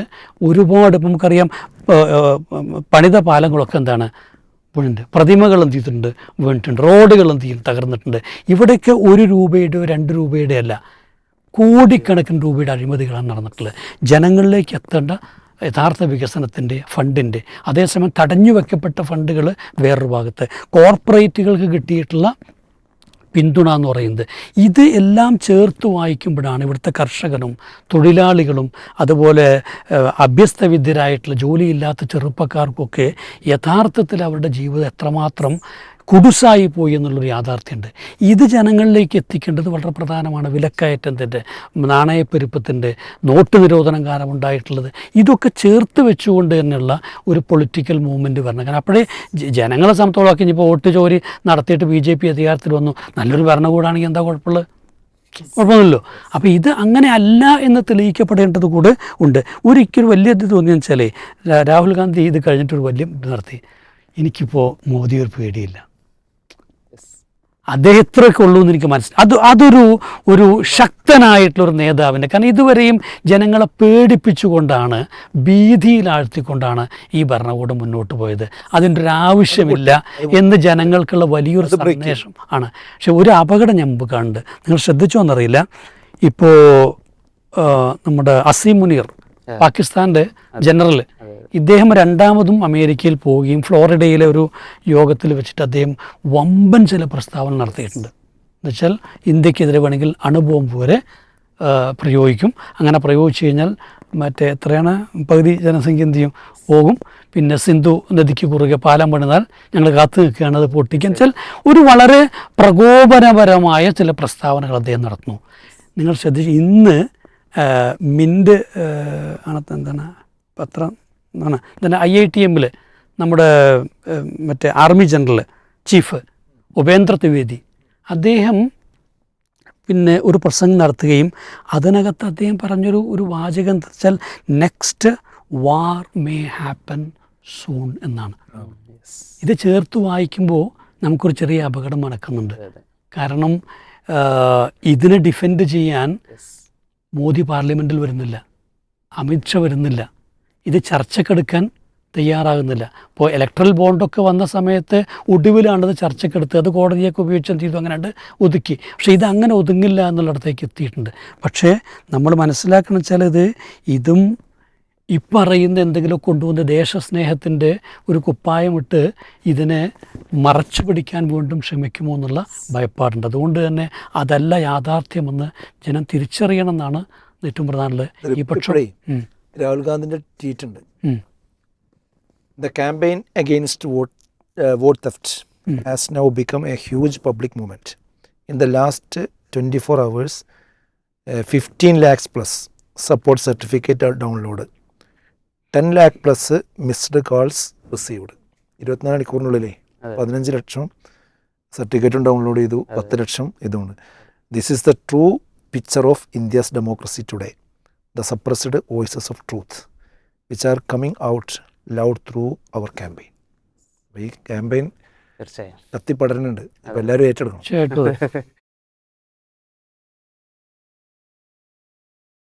ഒരുപാട്, നമുക്കറിയാം പണിത പാലങ്ങളൊക്കെ എന്താണ് വീണിട്ടുണ്ട്, പ്രതിമകൾ എന്ത് ചെയ്തിട്ടുണ്ട് വീണിട്ടുണ്ട്, റോഡുകൾ എന്ത് ചെയ്യും തകർന്നിട്ടുണ്ട്. ഇവിടെയൊക്കെ 1 രൂപയുടെയോ 2 രൂപയുടെ അല്ല, കോടിക്കണക്കിന് രൂപയുടെ അഴിമതികളാണ് നടന്നിട്ടുള്ളത്. ജനങ്ങളിലേക്ക് എത്തേണ്ട യഥാർത്ഥ വികസനത്തിൻ്റെ ഫണ്ടിൻ്റെ, അതേസമയം തടഞ്ഞു വെക്കപ്പെട്ട ഫണ്ടുകൾ വേറൊരു ഭാഗത്ത്, കോർപ്പറേറ്റുകൾക്ക് കിട്ടിയിട്ടുള്ള പിന്തുണ എന്ന് പറയുന്നത്, ഇത് എല്ലാം ചേർത്ത് വായിക്കുമ്പോഴാണ് ഇവിടുത്തെ കർഷകനും തൊഴിലാളികളും അതുപോലെ അഭ്യസ്തവിദ്യരായിട്ടുള്ള ജോലിയില്ലാത്ത ചെറുപ്പക്കാർക്കൊക്കെ യഥാർത്ഥത്തിൽ അവരുടെ ജീവിതം എത്രമാത്രം കുടുസായി പോയി എന്നുള്ളൊരു യാഥാർത്ഥ്യമുണ്ട്. ഇത് ജനങ്ങളിലേക്ക് എത്തിക്കേണ്ടത് വളരെ പ്രധാനമാണ്. വിലക്കയറ്റത്തിൻ്റെ, നാണയപ്പെരുപ്പത്തിൻ്റെ, നോട്ട് നിരോധനം കാരണം ഉണ്ടായിട്ടുള്ളത്, ഇതൊക്കെ ചേർത്ത് വെച്ചുകൊണ്ട് തന്നെയുള്ള ഒരു പൊളിറ്റിക്കൽ മൂവ്മെൻറ്റ് വരണം. കാരണം അപ്പോഴേ ജനങ്ങളെ സംബന്ധിച്ചോളമൊക്കെ ഇനിയിപ്പോൾ വോട്ട് ചോരി നടത്തിയിട്ട് BJP അധികാരത്തിൽ വന്നു, നല്ലൊരു ഭരണകൂടമാണെങ്കിൽ എന്താ കുഴപ്പമുള്ളത്? കുഴപ്പമൊന്നുമില്ലല്ലോ. അപ്പോൾ ഇത് അങ്ങനെ അല്ല എന്ന് തെളിയിക്കപ്പെടേണ്ടത് കൂടെ ഉണ്ട്. ഒരിക്കലും വലിയ ഇത് തോന്നിയെന്ന് വെച്ചാൽ രാഹുൽ ഗാന്ധി ഇത് കഴിഞ്ഞിട്ടൊരു വലിയ ഇത് നടത്തി, എനിക്കിപ്പോൾ മോദി ഒരു പേടിയില്ല, അദ്ദേഹം ഇത്രയൊക്കെ ഉള്ളൂ എന്ന് എനിക്ക് മനസ്സിലായി. അതൊരു ശക്തനായിട്ടുള്ളൊരു നേതാവിൻ്റെ, കാരണം ഇതുവരെയും ജനങ്ങളെ പേടിപ്പിച്ചുകൊണ്ടാണ്, ഭീതിയിലാഴ്ത്തിക്കൊണ്ടാണ് ഈ ഭരണകൂടം മുന്നോട്ട് പോയത്. അതിൻ്റെ ഒരു ആവശ്യമില്ല എന്ന് ജനങ്ങൾക്കുള്ള വലിയൊരു സന്ദേശം ആണ്. പക്ഷെ ഒരു അപകടം ഞാൻ മുമ്പ് കാണുന്നുണ്ട്, നിങ്ങൾ ശ്രദ്ധിച്ചോന്നറിയില്ല. ഇപ്പോൾ നമ്മുടെ അസീം മുനീർ, പാകിസ്ഥാൻ്റെ ജനറൽ, ഇദ്ദേഹം രണ്ടാമതും അമേരിക്കയിൽ പോവുകയും ഫ്ലോറിഡയിലെ ഒരു യോഗത്തിൽ വെച്ചിട്ട് അദ്ദേഹം വമ്പൻ ചില പ്രസ്താവന നടത്തിയിട്ടുണ്ട്. എന്നുവെച്ചാൽ ഇന്ത്യക്കെതിരെ വേണമെങ്കിൽ അണുബോംബ് വരെ പ്രയോഗിക്കും, അങ്ങനെ പ്രയോഗിച്ചു കഴിഞ്ഞാൽ മറ്റേ എത്രയാണ് പകുതി ജനസംഖ്യ എന്ത് ചെയ്യും പോകും, പിന്നെ സിന്ധു നദിക്ക് കുറുകെ പാലം പണിതാൽ ഞങ്ങൾ കാത്തു നിൽക്കുകയാണ് അത് പൊട്ടിക്കാൻ. വെച്ചാൽ ഒരു വളരെ പ്രകോപനപരമായ ചില പ്രസ്താവനകൾ അദ്ദേഹം നടത്തുന്നു. നിങ്ങൾ ശ്രദ്ധിച്ച് ഇന്ന് മിൻറ്റ് എന്താണ് പത്രം ആണ് തന്നെ IITM-ൽ നമ്മുടെ മറ്റേ army general chief Upendra Trivedi, അദ്ദേഹം പിന്നെ ഒരു പ്രസംഗം നടത്തുകയും അതിനകത്ത് അദ്ദേഹം പറഞ്ഞൊരു വാചകം എന്താ വെച്ചാൽ നെക്സ്റ്റ് വാർ മേ ഹാപ്പൻ സൂൺ എന്നാണ്. ഇത് ചേർത്ത് വായിക്കുമ്പോൾ നമുക്കൊരു ചെറിയ അപകടം നടക്കുന്നുണ്ട്. കാരണം ഇതിനെ ഡിഫെൻഡ് ചെയ്യാൻ മോദി പാർലമെൻറ്റിൽ വരുന്നില്ല, അമിത്ഷാ വരുന്നില്ല, ഇത് ചർച്ചക്കെടുക്കാൻ തയ്യാറാകുന്നില്ല. ഇപ്പോൾ ഇലക്ട്രൽ ബോണ്ടൊക്കെ വന്ന സമയത്ത് ഒടുവിലാണത് ചർച്ചക്കെടുത്ത് അത് കോടതിയൊക്കെ ഉപയോഗിച്ച് എന്ത് ചെയ്തു, അങ്ങനെ ഒതുക്കി. പക്ഷേ ഇതങ്ങനെ ഒതുങ്ങില്ല എന്നുള്ളിടത്തേക്ക് എത്തിയിട്ടുണ്ട്. പക്ഷേ നമ്മൾ മനസ്സിലാക്കണം വെച്ചാൽ ഇതും പറയുന്ന എന്തെങ്കിലും കൊണ്ടുവന്ന് ദേശസ്നേഹത്തിൻ്റെ ഒരു കുപ്പായമിട്ട് ഇതിനെ മറച്ചു പിടിക്കാൻ വീണ്ടും ശ്രമിക്കുമോ എന്നുള്ള ഭയപ്പാടുണ്ട്. അതുകൊണ്ട് തന്നെ അതല്ല യാഥാർത്ഥ്യമെന്ന് ജനം തിരിച്ചറിയണം എന്നാണ് ഏറ്റവും പ്രധാനമുള്ളത്. ഈ പക്ഷേ രാഹുൽ ഗാന്ധിൻ്റെ ട്വീറ്റ് ഉണ്ട്, the campaign against vote theft has now become A huge public movement. In the last 24 hours 15 lakhs plus support certificate download, 10 lakh plus missed calls received. 24 മണിക്കൂറിനുള്ളിലേ 15 ലക്ഷം സർട്ടിഫിക്കറ്റും ഡൗൺലോഡ് ചെയ്തു, 10 ലക്ഷം ഇതുണ്ട്. This is the true picture of India's democracy today, the suppressed voices of truth which are coming out loud through our campaign. ഈ campaign തീർച്ചയായും കത്തിപ്പടരുന്നുണ്ട്, അപ്പോൾ എല്ലാവരും ഏറ്റെടുക്കണം.